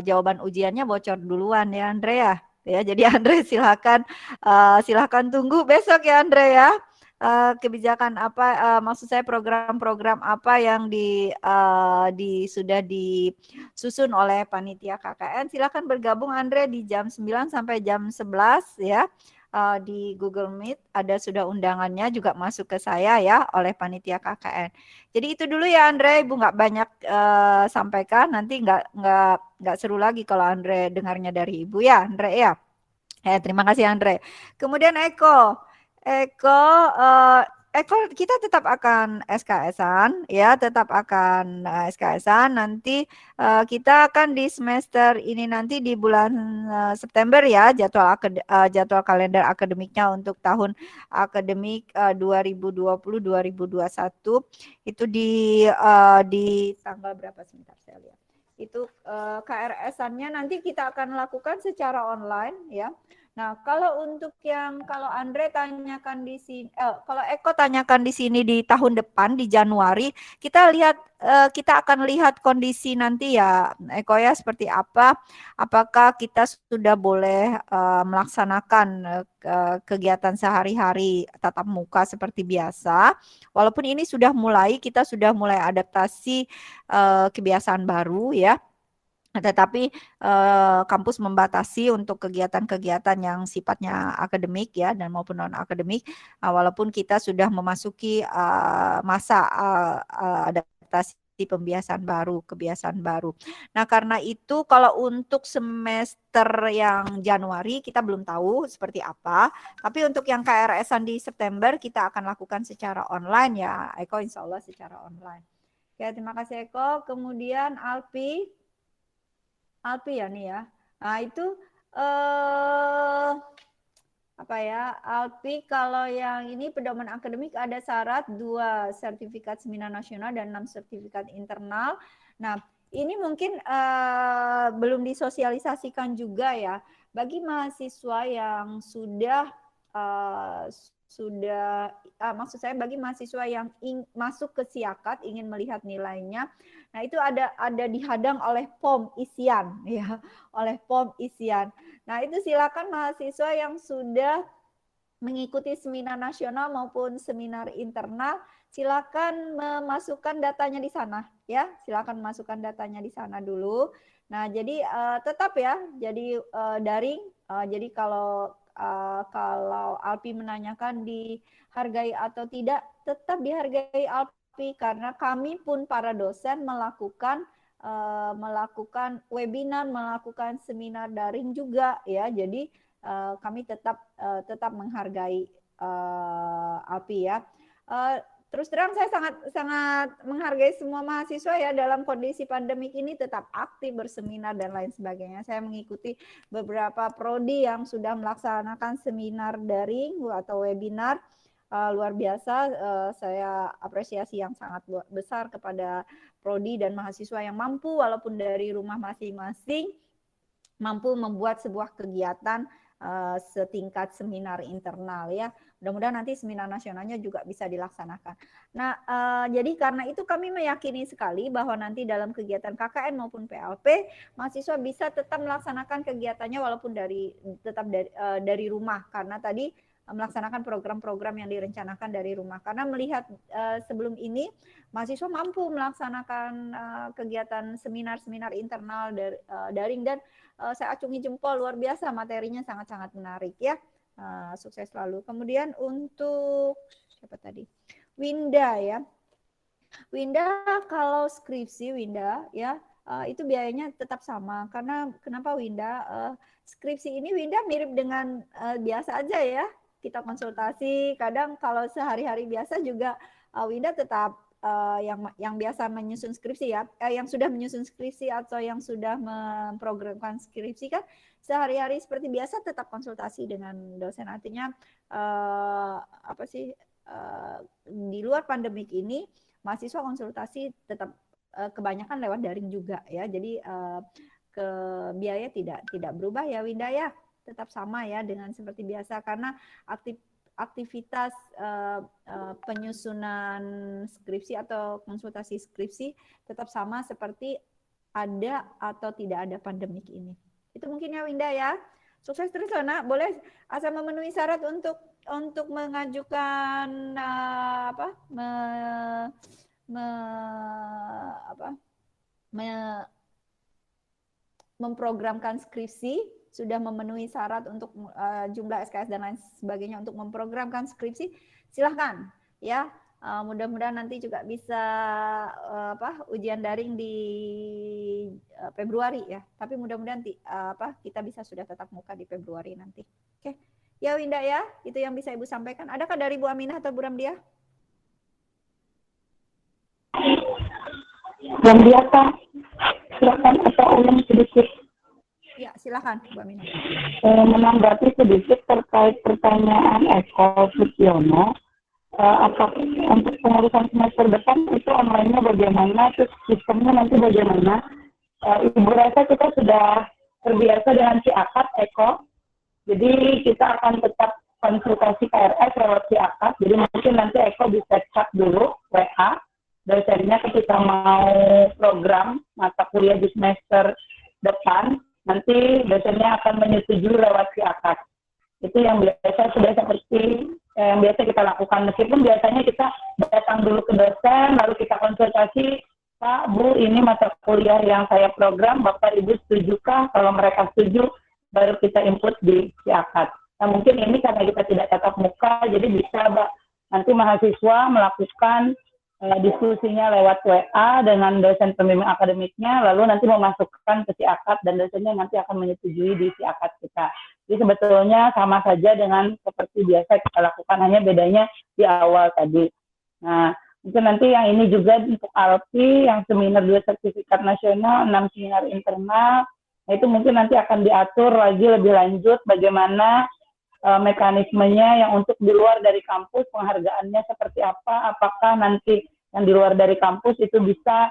Speaker 2: jawaban ujiannya bocor duluan ya Andre ya. Ya, jadi Andre silakan tunggu besok ya Andre ya. Kebijakan apa, maksud saya program-program apa yang sudah disusun oleh panitia KKN. Silakan bergabung Andre di jam 9 sampai jam 11 ya. Di Google Meet ada sudah undangannya juga masuk ke saya ya oleh panitia KKN. Jadi itu dulu ya Andre, Ibu nggak banyak sampaikan, nanti nggak seru lagi kalau Andre dengarnya dari Ibu ya Andre ya. Terima kasih Andre. Kemudian Eko kita tetap akan SKS-an ya, tetap akan SKS-an nanti kita akan di semester ini nanti di bulan September ya jadwal kalender akademiknya untuk tahun akademik 2020-2021 itu di tanggal berapa sebentar saya lihat. Itu KRS-annya nanti kita akan lakukan secara online ya. Nah, kalau Andre tanyakan di sini, kalau Eko tanyakan di sini di tahun depan di Januari, kita akan lihat kondisi nanti ya, Eko ya seperti apa. Apakah kita sudah boleh melaksanakan kegiatan sehari-hari tatap muka seperti biasa, walaupun ini kita sudah mulai adaptasi kebiasaan baru ya. Tetapi kampus membatasi untuk kegiatan-kegiatan yang sifatnya akademik ya dan maupun non akademik, walaupun kita sudah memasuki masa adaptasi kebiasaan baru. Nah, karena itu kalau untuk semester yang Januari kita belum tahu seperti apa, tapi untuk yang KRS-an di September kita akan lakukan secara online ya, Eko, insya Allah secara online. Oke, terima kasih Eko. Kemudian Alpi ya nih ya. Nah itu Alpi, kalau yang ini pedoman akademik ada syarat 2 sertifikat seminar nasional dan 6 sertifikat internal. Nah ini mungkin belum disosialisasikan juga ya bagi mahasiswa yang maksud saya bagi mahasiswa yang masuk ke Siakat ingin melihat nilainya. Nah, itu ada dihadang oleh POM isian ya, oleh POM isian. Nah, itu silakan mahasiswa yang sudah mengikuti seminar nasional maupun seminar internal, silakan memasukkan datanya di sana ya. Silakan masukkan datanya di sana dulu. Nah, jadi tetap ya, jadi daring. Jadi kalau Alpi menanyakan dihargai atau tidak, tetap dihargai Alpi karena kami pun para dosen melakukan webinar, melakukan seminar daring juga ya. Jadi kami tetap menghargai Alpi ya. Terus terang saya sangat menghargai semua mahasiswa ya dalam kondisi pandemik ini tetap aktif berseminar dan lain sebagainya. Saya mengikuti beberapa prodi yang sudah melaksanakan seminar daring atau webinar. Luar biasa, saya apresiasi yang sangat besar kepada prodi dan mahasiswa yang mampu walaupun dari rumah masing-masing mampu membuat sebuah kegiatan setingkat seminar internal ya. Mudah-mudahan nanti seminar nasionalnya juga bisa dilaksanakan. Nah, jadi karena itu kami meyakini sekali bahwa nanti dalam kegiatan KKN maupun PLP, mahasiswa bisa tetap melaksanakan kegiatannya walaupun tetap dari rumah karena tadi melaksanakan program-program yang direncanakan dari rumah. Karena melihat sebelum ini mahasiswa mampu melaksanakan kegiatan seminar-seminar internal daring dan saya acungi jempol, luar biasa materinya sangat-sangat menarik ya. Sukses selalu. Kemudian untuk siapa tadi? Winda ya. Winda kalau skripsi Winda ya itu biayanya tetap sama karena kenapa Winda? Skripsi ini Winda mirip dengan biasa aja ya. Kita konsultasi, kadang kalau sehari-hari biasa juga Winda tetap yang biasa menyusun skripsi ya, yang sudah menyusun skripsi atau yang sudah memprogramkan skripsi kan sehari-hari seperti biasa tetap konsultasi dengan dosen. Artinya di luar pandemik ini mahasiswa konsultasi tetap kebanyakan lewat daring juga ya. Jadi ke biaya tidak berubah ya Winda ya, tetap sama ya dengan seperti biasa karena aktivitas penyusunan skripsi atau konsultasi skripsi tetap sama seperti ada atau tidak ada pandemik ini. Itu mungkin ya Winda ya. Sukses terus Lona. Boleh asal memenuhi syarat untuk mengajukan memprogramkan skripsi, sudah memenuhi syarat untuk jumlah SKS dan lain sebagainya untuk memprogramkan skripsi, silahkan ya. Mudah-mudahan nanti juga bisa ujian daring di Februari ya. Tapi mudah-mudahan kita bisa sudah tatap muka di Februari nanti. Oke. Ya Winda ya, itu yang bisa Ibu sampaikan. Adakah dari Bu Aminah atau Bu Ramdiah?
Speaker 5: Ramdiah Kak, silakan atau ulang sedikit.
Speaker 2: Ya, silakan Bu Aminah.
Speaker 5: Menanggapi sedikit terkait pertanyaan Eko Sutyono, apakah untuk pengurusan semester depan itu online-nya bagaimana, terus sistemnya nanti bagaimana? Ibu rasa kita sudah terbiasa dengan Ciakat Eko, jadi kita akan tetap konsultasi KRS lewat Ciakat, jadi mungkin nanti Eko bisa chat dulu WA dosennya ketika mau program mata kuliah di semester depan, nanti dosennya akan menyetujui lewat Ciakat. Itu yang biasa sudah seperti yang biasa kita lakukan, meskipun biasanya kita datang dulu ke dosen, lalu kita konsultasi, Pak, Bu, ini mata kuliah yang saya program, Bapak Ibu setujukah? Kalau mereka setuju, baru kita input di Ciakat. Nah mungkin ini karena kita tidak tatap muka, jadi bisa nanti mahasiswa melakukan diskusinya lewat WA dengan dosen pembimbing akademiknya, lalu nanti memasukkan ke Ciakat dan dosennya nanti akan menyetujui di Ciakat kita. Jadi sebetulnya sama saja dengan seperti biasa kita lakukan, hanya bedanya di awal tadi. Nah, mungkin nanti yang ini juga untuk ALPI, yang seminar 2 sertifikat nasional, 6 seminar internal, nah itu mungkin nanti akan diatur lagi lebih lanjut bagaimana mekanismenya yang untuk di luar dari kampus, penghargaannya seperti apa, apakah nanti yang di luar dari kampus itu bisa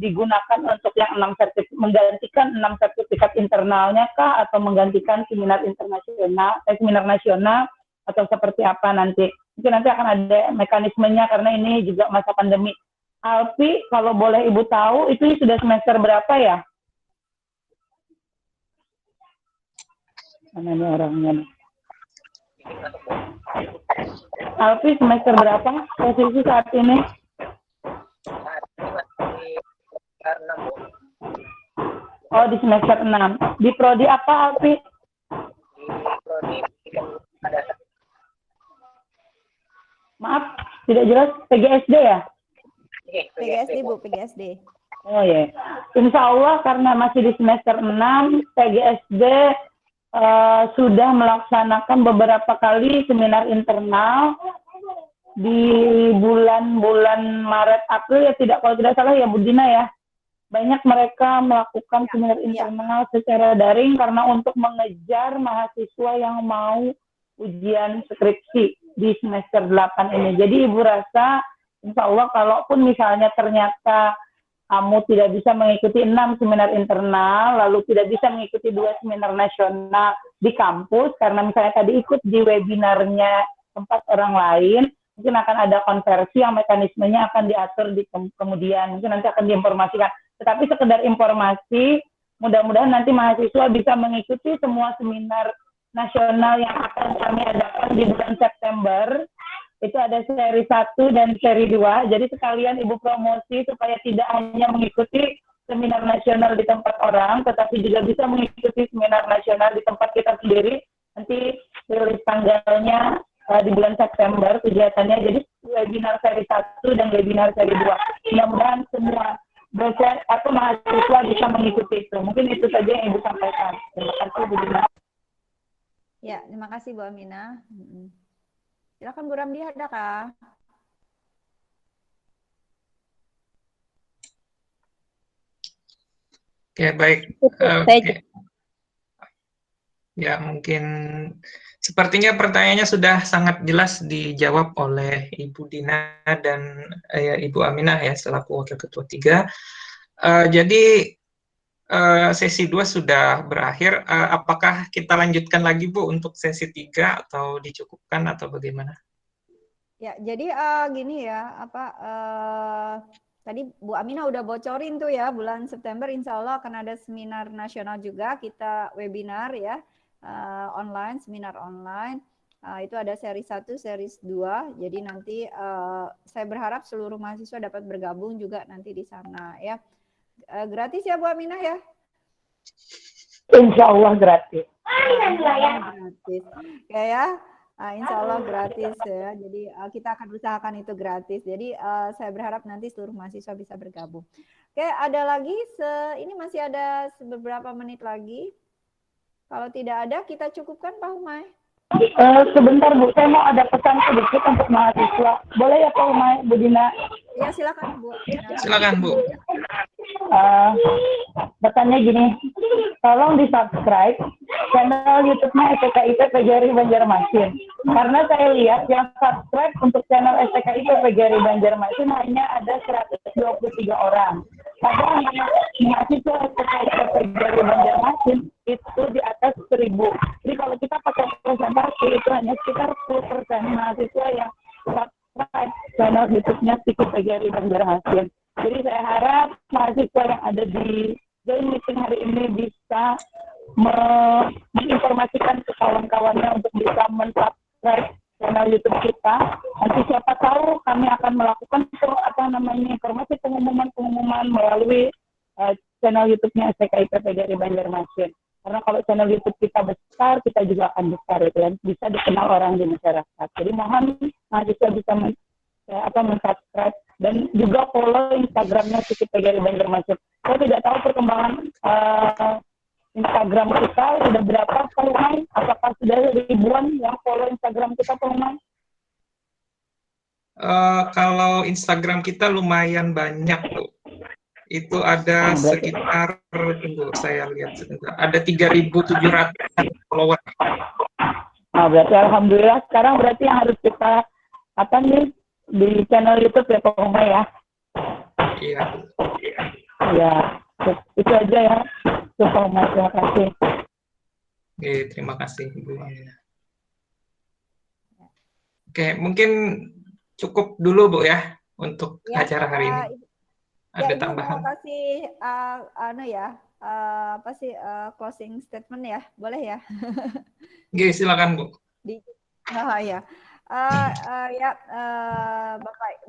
Speaker 5: digunakan untuk yang 6 sertifikat, menggantikan 6 sertifikat internalnya kah, atau menggantikan seminar internasional, seminar nasional, atau seperti apa nanti. Mungkin nanti akan ada mekanismenya karena ini juga masa pandemi. Alpi, kalau boleh Ibu tahu, itu sudah semester berapa ya? Mana nih orangnya? Alpi, semester berapa posisi saat ini? Oh, di semester 6. Di prodi apa, Alpi?
Speaker 8: Di prodi ada.
Speaker 5: Maaf, tidak jelas. PGSD ya?
Speaker 2: PGSD, Bu, PGSD.
Speaker 5: Oh ya, Insya Allah karena masih di semester 6, PGSD sudah melaksanakan beberapa kali seminar internal di bulan-bulan Maret, April ya, kalau tidak salah ya Bu Dina ya. Banyak mereka melakukan seminar internal secara daring karena untuk mengejar mahasiswa yang mau ujian skripsi di semester 8 ini. Jadi Ibu rasa Insya Allah kalaupun misalnya ternyata kamu tidak bisa mengikuti 6 seminar internal, lalu tidak bisa mengikuti 2 seminar nasional di kampus, karena misalnya tadi ikut di webinarnya tempat orang lain, mungkin akan ada konversi yang mekanismenya akan diatur di kemudian, mungkin nanti akan diinformasikan. Tetapi sekedar informasi, mudah-mudahan nanti mahasiswa bisa mengikuti semua seminar nasional yang akan kami adakan di bulan September. Itu ada seri 1 dan seri 2. Jadi sekalian Ibu promosi supaya tidak hanya mengikuti seminar nasional di tempat orang, tetapi juga bisa mengikuti seminar nasional di tempat kita sendiri. Nanti rilis tanggalnya di bulan September kegiatannya. Jadi webinar seri 1 dan webinar seri 2. Mudah-mudahan semua dosen atau mahasiswa bisa mengikuti itu. Mungkin itu saja yang Ibu sampaikan. Terima kasih Bu Dina.
Speaker 2: Ya, terima kasih Bu Aminah. Silakan Bu Ramdi, adakah?
Speaker 1: Oke, baik. Oke. Ya, mungkin sepertinya pertanyaannya sudah sangat jelas dijawab oleh Ibu Dina dan Ibu Aminah ya, selaku Wakil Ketua 3. Jadi sesi 2 sudah berakhir. Apakah kita lanjutkan lagi Bu untuk sesi 3 atau dicukupkan atau bagaimana?
Speaker 2: Ya, jadi gini ya, tadi Bu Aminah udah bocorin tuh ya, bulan September insya Allah akan ada seminar nasional juga, kita webinar ya, online, seminar online. Itu ada seri 1, seri 2, jadi nanti saya berharap seluruh mahasiswa dapat bergabung juga nanti di sana ya. Gratis ya Bu Aminah ya?
Speaker 5: Insya Allah gratis.
Speaker 2: Gratis. Ya. Insya Allah gratis ya. Jadi kita akan usahakan itu gratis. Jadi saya berharap nanti seluruh mahasiswa bisa bergabung. Oke, ada lagi? Ini masih ada beberapa menit lagi. Kalau tidak ada, kita cukupkan Pak Humay.
Speaker 5: Sebentar Bu, saya mau ada pesan sedikit untuk mahasiswa. Boleh ya Pak Humay, Bu Dina?
Speaker 2: Ya silakan Bu.
Speaker 1: Silakan Bu.
Speaker 5: Pesannya gini, tolong di subscribe channel YouTube-nya STKIP PGRI Banjarmasin. Karena saya lihat yang subscribe untuk channel STKIP PGRI Banjarmasin hanya ada 123 orang. Padahal mahasiswa STKIP PGRI Banjarmasin itu di atas 1.000. Jadi kalau kita pakai presentasi itu hanya sekitar 10% mahasiswa yang subscribe channel YouTube-nya PGRI Banjarmasin. Jadi saya harap mahasiswa yang ada di Join Meeting hari ini bisa menginformasikan ke kawan-kawannya untuk bisa men-subscribe channel YouTube kita. Nanti siapa tahu kami akan melakukan informasi pengumuman melalui channel YouTube-nya STKIP PGRI Banjarmasin. Karena kalau channel YouTube kita besar, kita juga akan besar itu dan bisa dikenal orang di masyarakat. Jadi mohon mahasiswa bisa men-subscribe dan juga follow Instagramnya Siki PGRI Banjarmasin. Saya tidak tahu perkembangan Instagram kita sudah berapa, Pak Humay? Apakah sudah ribuan yang follow Instagram kita, Pak Humay?
Speaker 1: Kalau Instagram kita lumayan banyak tuh. Itu ada sekitar, tunggu saya lihat sebentar, ada 3.700 follower.
Speaker 5: Berarti alhamdulillah sekarang berarti yang harus kita di channel YouTube ya Pak Humay ya.
Speaker 1: Iya.
Speaker 5: Ya, itu aja ya. Pak Humay, terima kasih.
Speaker 1: Oke, terima kasih Ibu Aminah. Oke, mungkin cukup dulu Bu ya untuk acara hari ini. Ada tambahan?
Speaker 2: Mau kasih closing statement ya, boleh ya?
Speaker 1: Oke, silakan Bu.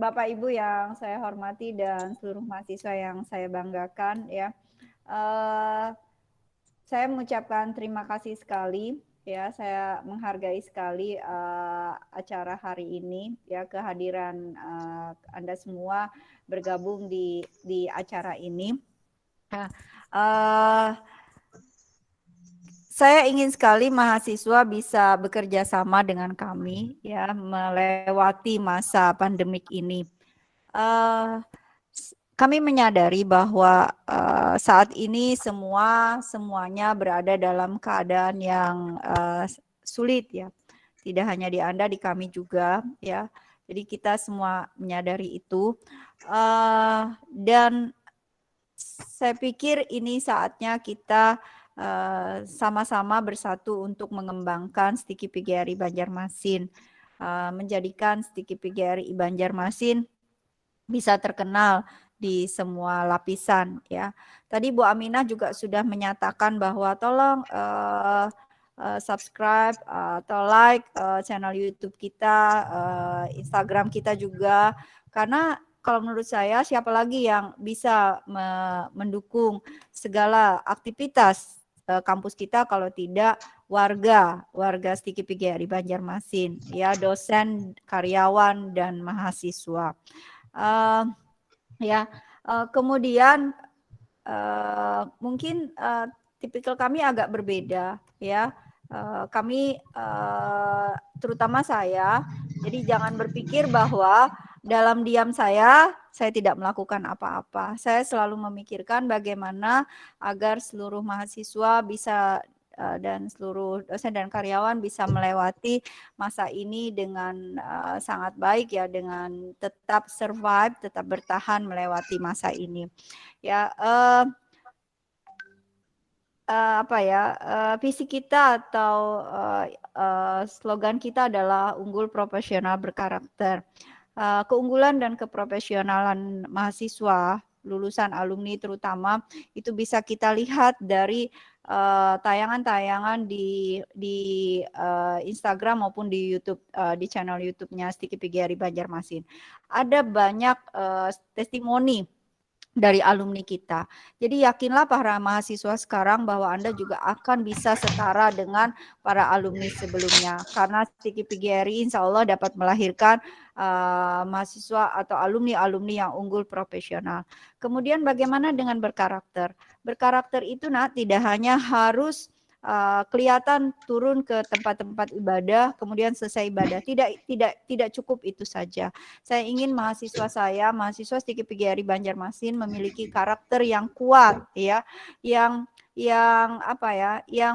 Speaker 2: Bapak Ibu yang saya hormati dan seluruh mahasiswa yang saya banggakan ya, saya mengucapkan terima kasih sekali ya, saya menghargai sekali acara hari ini ya, kehadiran Anda semua bergabung di acara ini. Saya ingin sekali mahasiswa bisa bekerja sama dengan kami ya, melewati masa pandemik ini. Kami menyadari bahwa saat ini semuanya berada dalam keadaan yang sulit ya. Tidak hanya di Anda, di kami juga ya. Jadi kita semua menyadari itu. Dan saya pikir ini saatnya kita sama-sama bersatu untuk mengembangkan Stiki PGRI Banjarmasin, menjadikan Stiki PGRI Banjarmasin bisa terkenal di semua lapisan ya. Tadi Bu Aminah juga sudah menyatakan bahwa tolong subscribe atau like channel YouTube kita, Instagram kita juga, karena kalau menurut saya siapa lagi yang bisa mendukung segala aktivitas kampus kita kalau tidak warga Stiki PGRI Banjarmasin ya, dosen, karyawan dan mahasiswa. Kemudian mungkin tipikal kami agak berbeda ya. kami terutama saya, jadi jangan berpikir bahwa dalam diam saya tidak melakukan apa-apa. Saya selalu memikirkan bagaimana agar seluruh mahasiswa bisa dan seluruh dosen dan karyawan bisa melewati masa ini dengan sangat baik ya, dengan tetap survive, tetap bertahan melewati masa ini. Ya, visi kita atau slogan kita adalah unggul, profesional, berkarakter. Keunggulan dan keprofesionalan mahasiswa lulusan alumni terutama itu bisa kita lihat dari tayangan-tayangan di Instagram maupun di YouTube, di channel YouTube-nya Stiki PGRI Banjarmasin. Ada banyak testimoni dari alumni kita. Jadi yakinlah para mahasiswa sekarang bahwa Anda juga akan bisa setara dengan para alumni sebelumnya. Karena Stiki PGRI insya Allah dapat melahirkan mahasiswa atau alumni-alumni yang unggul profesional. Kemudian bagaimana dengan berkarakter? Berkarakter itu tidak hanya harus kelihatan turun ke tempat-tempat ibadah, kemudian selesai ibadah. Tidak cukup itu saja. Saya ingin mahasiswa Stiki PGRI Banjarmasin memiliki karakter yang kuat, ya, yang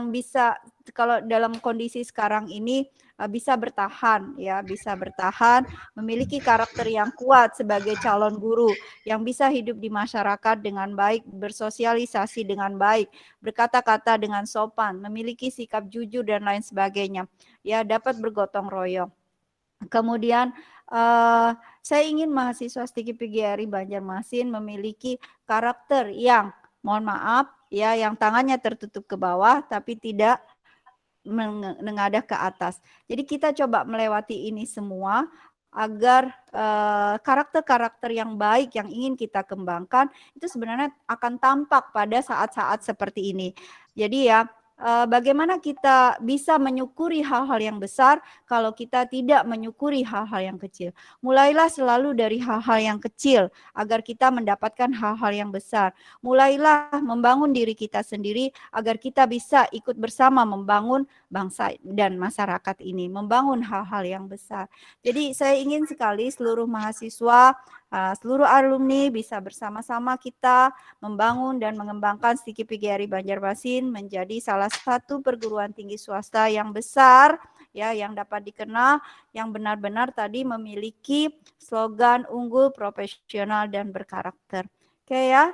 Speaker 2: bisa kalau dalam kondisi sekarang ini bisa bertahan, memiliki karakter yang kuat sebagai calon guru, yang bisa hidup di masyarakat dengan baik, bersosialisasi dengan baik, berkata-kata dengan sopan, memiliki sikap jujur dan lain sebagainya, ya, dapat bergotong royong. Kemudian saya ingin mahasiswa Stiki PGRI Banjarmasin memiliki karakter yang, mohon maaf, ya, yang tangannya tertutup ke bawah tapi tidak mengadah ke atas. Jadi kita coba melewati ini semua agar karakter-karakter yang baik yang ingin kita kembangkan itu sebenarnya akan tampak pada saat-saat seperti ini. Jadi ya, bagaimana kita bisa menyukuri hal-hal yang besar kalau kita tidak menyukuri hal-hal yang kecil. Mulailah selalu dari hal-hal yang kecil agar kita mendapatkan hal-hal yang besar. Mulailah membangun diri kita sendiri agar kita bisa ikut bersama membangun bangsa dan masyarakat ini, membangun hal-hal yang besar. Jadi saya ingin sekali seluruh mahasiswa, seluruh alumni bisa bersama-sama kita membangun dan mengembangkan Stiki PGRI Banjarmasin menjadi salah satu perguruan tinggi swasta yang besar, ya, yang dapat dikenal, yang benar-benar tadi memiliki slogan unggul, profesional, dan berkarakter. Oke ya,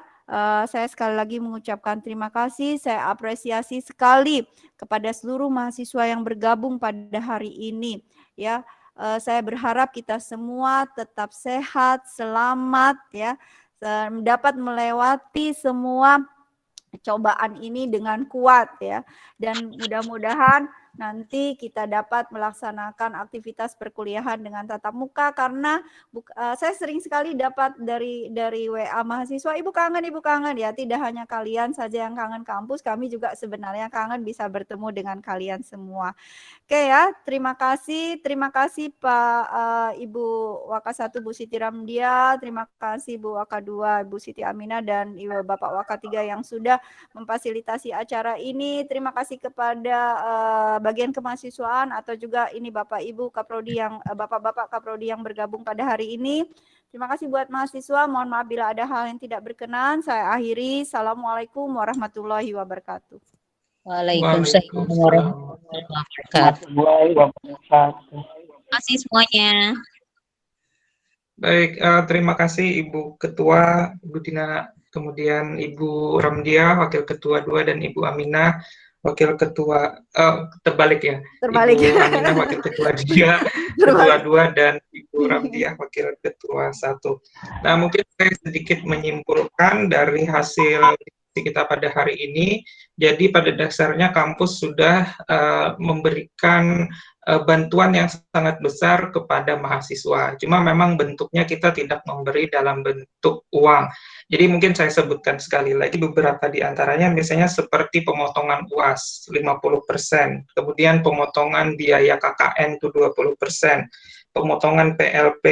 Speaker 2: saya sekali lagi mengucapkan terima kasih, saya apresiasi sekali kepada seluruh mahasiswa yang bergabung pada hari ini, ya. Saya berharap kita semua tetap sehat, selamat, ya, dapat melewati semua cobaan ini dengan kuat, ya, dan mudah-mudahan nanti kita dapat melaksanakan aktivitas perkuliahan dengan tatap muka karena saya sering sekali dapat dari WA mahasiswa, ibu kangen ya, tidak hanya kalian saja yang kangen kampus, kami juga sebenarnya kangen bisa bertemu dengan kalian semua. Oke ya, terima kasih Pak Ibu Waka 1 Bu Siti Ramdia, terima kasih Bu Waka 2 Bu Siti Aminah dan Ibu Bapak Waka 3 yang sudah memfasilitasi acara ini. Terima kasih kepada bagian kemahasiswaan atau juga ini Bapak Ibu Kaprodi yang Bapak-bapak Kaprodi yang bergabung pada hari ini. Terima kasih buat mahasiswa. Mohon maaf bila ada hal yang tidak berkenan. Saya akhiri. Assalamualaikum warahmatullahi wabarakatuh.
Speaker 6: Waalaikumsalam warahmatullahi wabarakatuh. Terima kasih semuanya.
Speaker 1: Baik, terima kasih Ibu Ketua, Ibu Dina, kemudian Ibu Ramdia, Wakil Ketua 2, dan Ibu Aminah, Wakil Ketua, terbalik ya,
Speaker 2: Terbalik.
Speaker 1: Ibu Aminah, Wakil Ketua 3, Ketua 2, dan Ibu Ramdia, Wakil Ketua 1. Nah, mungkin saya sedikit menyimpulkan dari hasil kita pada hari ini. Jadi pada dasarnya kampus sudah memberikan bantuan yang sangat besar kepada mahasiswa. Cuma memang bentuknya kita tidak memberi dalam bentuk uang. Jadi mungkin saya sebutkan sekali lagi beberapa di antaranya, misalnya seperti pemotongan UAS 50%, kemudian pemotongan biaya KKN itu 20%, pemotongan PLP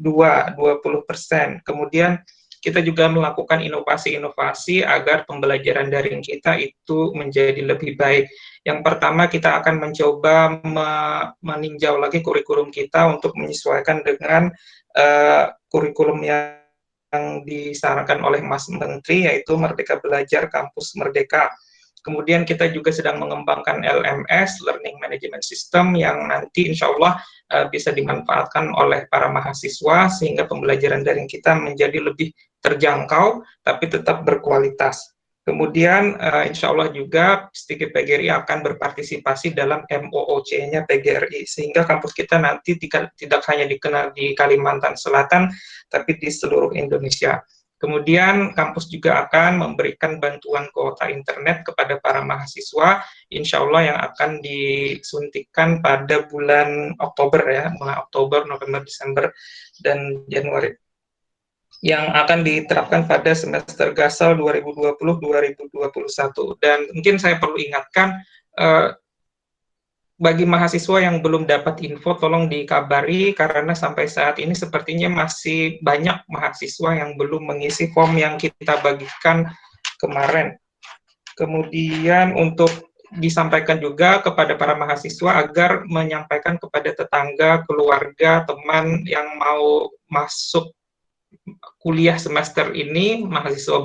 Speaker 1: 20%, kemudian kita juga melakukan inovasi-inovasi agar pembelajaran daring kita itu menjadi lebih baik. Yang pertama, kita akan mencoba meninjau lagi kurikulum kita untuk menyesuaikan dengan kurikulum yang disarankan oleh Mas Menteri, yaitu Merdeka Belajar Kampus Merdeka. Kemudian kita juga sedang mengembangkan LMS, Learning Management System, yang nanti insya Allah bisa dimanfaatkan oleh para mahasiswa, sehingga pembelajaran daring kita menjadi lebih terjangkau, tapi tetap berkualitas. Kemudian insya Allah juga Stiki PGRI akan berpartisipasi dalam MOOC-nya PGRI, sehingga kampus kita nanti tidak hanya dikenal di Kalimantan Selatan, tapi di seluruh Indonesia. Kemudian kampus juga akan memberikan bantuan kuota internet kepada para mahasiswa, insya Allah yang akan disuntikan pada bulan Oktober ya, mulai Oktober, November, Desember, dan Januari, yang akan diterapkan pada semester Gasal 2020-2021. Dan mungkin saya perlu ingatkan, bagi mahasiswa yang belum dapat info, tolong dikabari, karena sampai saat ini sepertinya masih banyak mahasiswa yang belum mengisi form yang kita bagikan kemarin. Kemudian untuk disampaikan juga kepada para mahasiswa agar menyampaikan kepada tetangga, keluarga, teman yang mau masuk kuliah semester ini, mahasiswa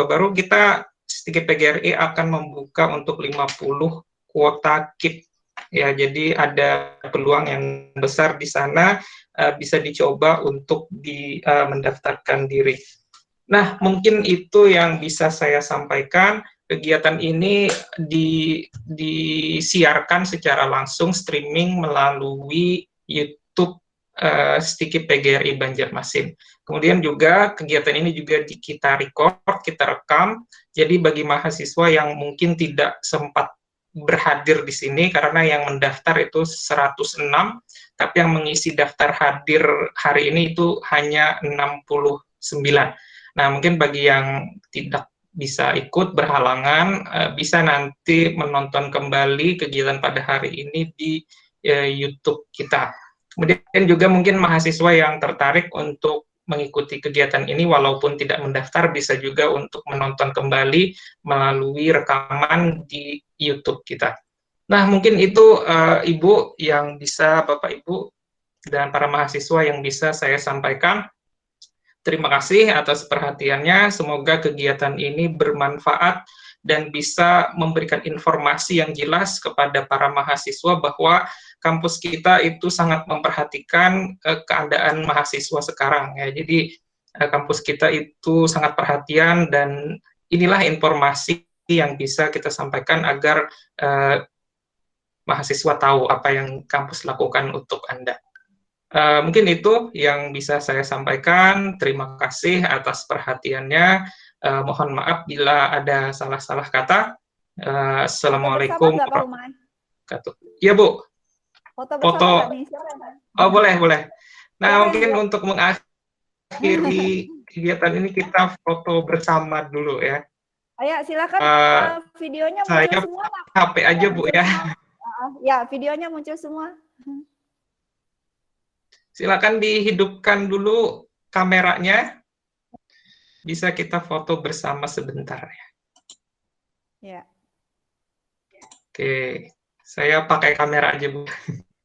Speaker 1: baru, kita Stiki PGRI akan membuka untuk 50 kuota KIP ya, jadi ada peluang yang besar di sana, bisa dicoba untuk mendaftarkan diri. Nah, mungkin itu yang bisa saya sampaikan. Kegiatan ini disiarkan secara langsung streaming melalui YouTube Stiki PGRI Banjarmasin. Kemudian juga kegiatan ini juga kita record, kita rekam. Jadi bagi mahasiswa yang mungkin tidak sempat berhadir di sini, karena yang mendaftar itu 106, tapi yang mengisi daftar hadir hari ini itu hanya 69. Nah, mungkin bagi yang tidak bisa ikut berhalangan, bisa nanti menonton kembali kegiatan pada hari ini di YouTube kita. Kemudian juga mungkin mahasiswa yang tertarik untuk mengikuti kegiatan ini walaupun tidak mendaftar, bisa juga untuk menonton kembali melalui rekaman di YouTube kita. Nah, mungkin itu Ibu yang bisa, Bapak Ibu dan para mahasiswa yang bisa saya sampaikan. Terima kasih atas perhatiannya. Semoga kegiatan ini bermanfaat dan bisa memberikan informasi yang jelas kepada para mahasiswa bahwa kampus kita itu sangat memperhatikan keadaan mahasiswa sekarang ya. Jadi kampus kita itu sangat perhatian, dan inilah informasi yang bisa kita sampaikan agar mahasiswa tahu apa yang kampus lakukan untuk Anda. Mungkin itu yang bisa saya sampaikan. Terima kasih atas perhatiannya. Mohon maaf bila ada salah-salah kata. Assalamualaikum warahmatullahi wabarakatuh. Iya, Bu. Foto. Oh, boleh. Nah, mungkin untuk mengakhiri kegiatan ini kita foto bersama dulu ya.
Speaker 2: Ayo, silakan videonya muncul
Speaker 1: saya
Speaker 2: semua.
Speaker 1: HP aja, Bu ya.
Speaker 2: Ya, videonya muncul semua.
Speaker 1: Silakan dihidupkan dulu kameranya. Bisa kita foto bersama sebentar ya.
Speaker 2: Ya.
Speaker 1: Oke, saya pakai kamera aja, Bu.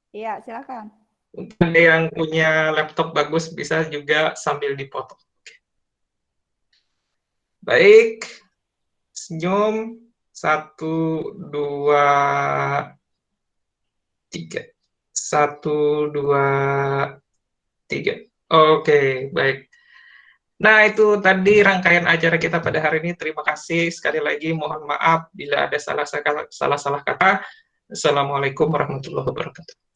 Speaker 2: Iya, silakan.
Speaker 1: Untuk yang punya laptop bagus bisa juga sambil dipoto. Oke. Baik, senyum. 1, 2, 3. 1, 2, 3. Oke, baik. Nah, itu tadi rangkaian acara kita pada hari ini. Terima kasih sekali lagi. Mohon maaf bila ada salah-salah kata. Assalamualaikum warahmatullahi wabarakatuh.